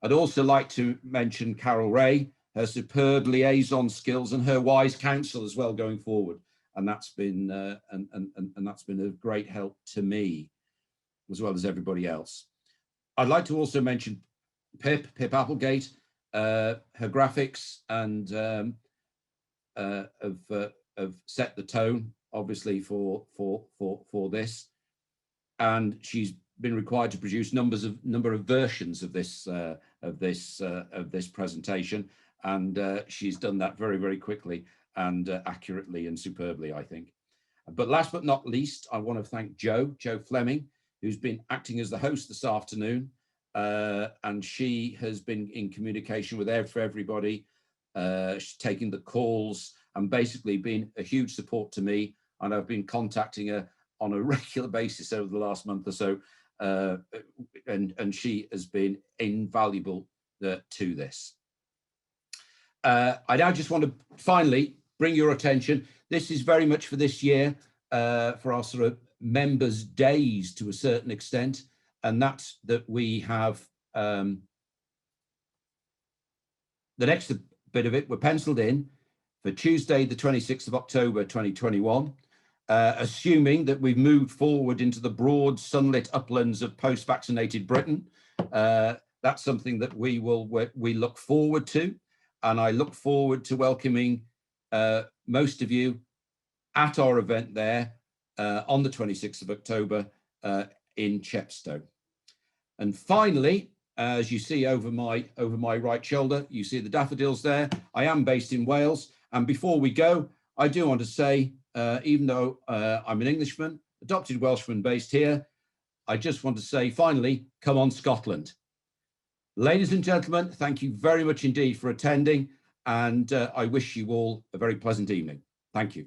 I'd also like to mention Carol Ray, her superb liaison skills, and her wise counsel as well going forward. And that's been and that's been a great help to me, as well as everybody else. I'd like to also mention Pip Applegate. Her graphics and have set the tone, obviously, for this, and she's been required to produce number of versions of this presentation, and she's done that very, very quickly and accurately and superbly, I think. But last but not least, I want to thank Jo Fleming, who's been acting as the host this afternoon, and she has been in communication with everybody. She's taking the calls and basically been a huge support to me, and I've been contacting her on a regular basis over the last month or so, and she has been invaluable to this. I now just want to finally bring your attention. This is very much for this year, for our sort of members' days to a certain extent, and that's that we have the next bit of it, we're penciled in for Tuesday, the 26th of October, 2021, assuming that we've moved forward into the broad sunlit uplands of post-vaccinated Britain. That's something that we look forward to, and I look forward to welcoming most of you at our event there on the 26th of October in Chepstow. And finally, as you see over my right shoulder, you see the daffodils there. I am based in Wales, and before we go, I do want to say, even though I'm an Englishman, adopted Welshman based here, I just want to say finally, come on Scotland. Ladies and gentlemen, thank you very much indeed for attending, and I wish you all a very pleasant evening. Thank you.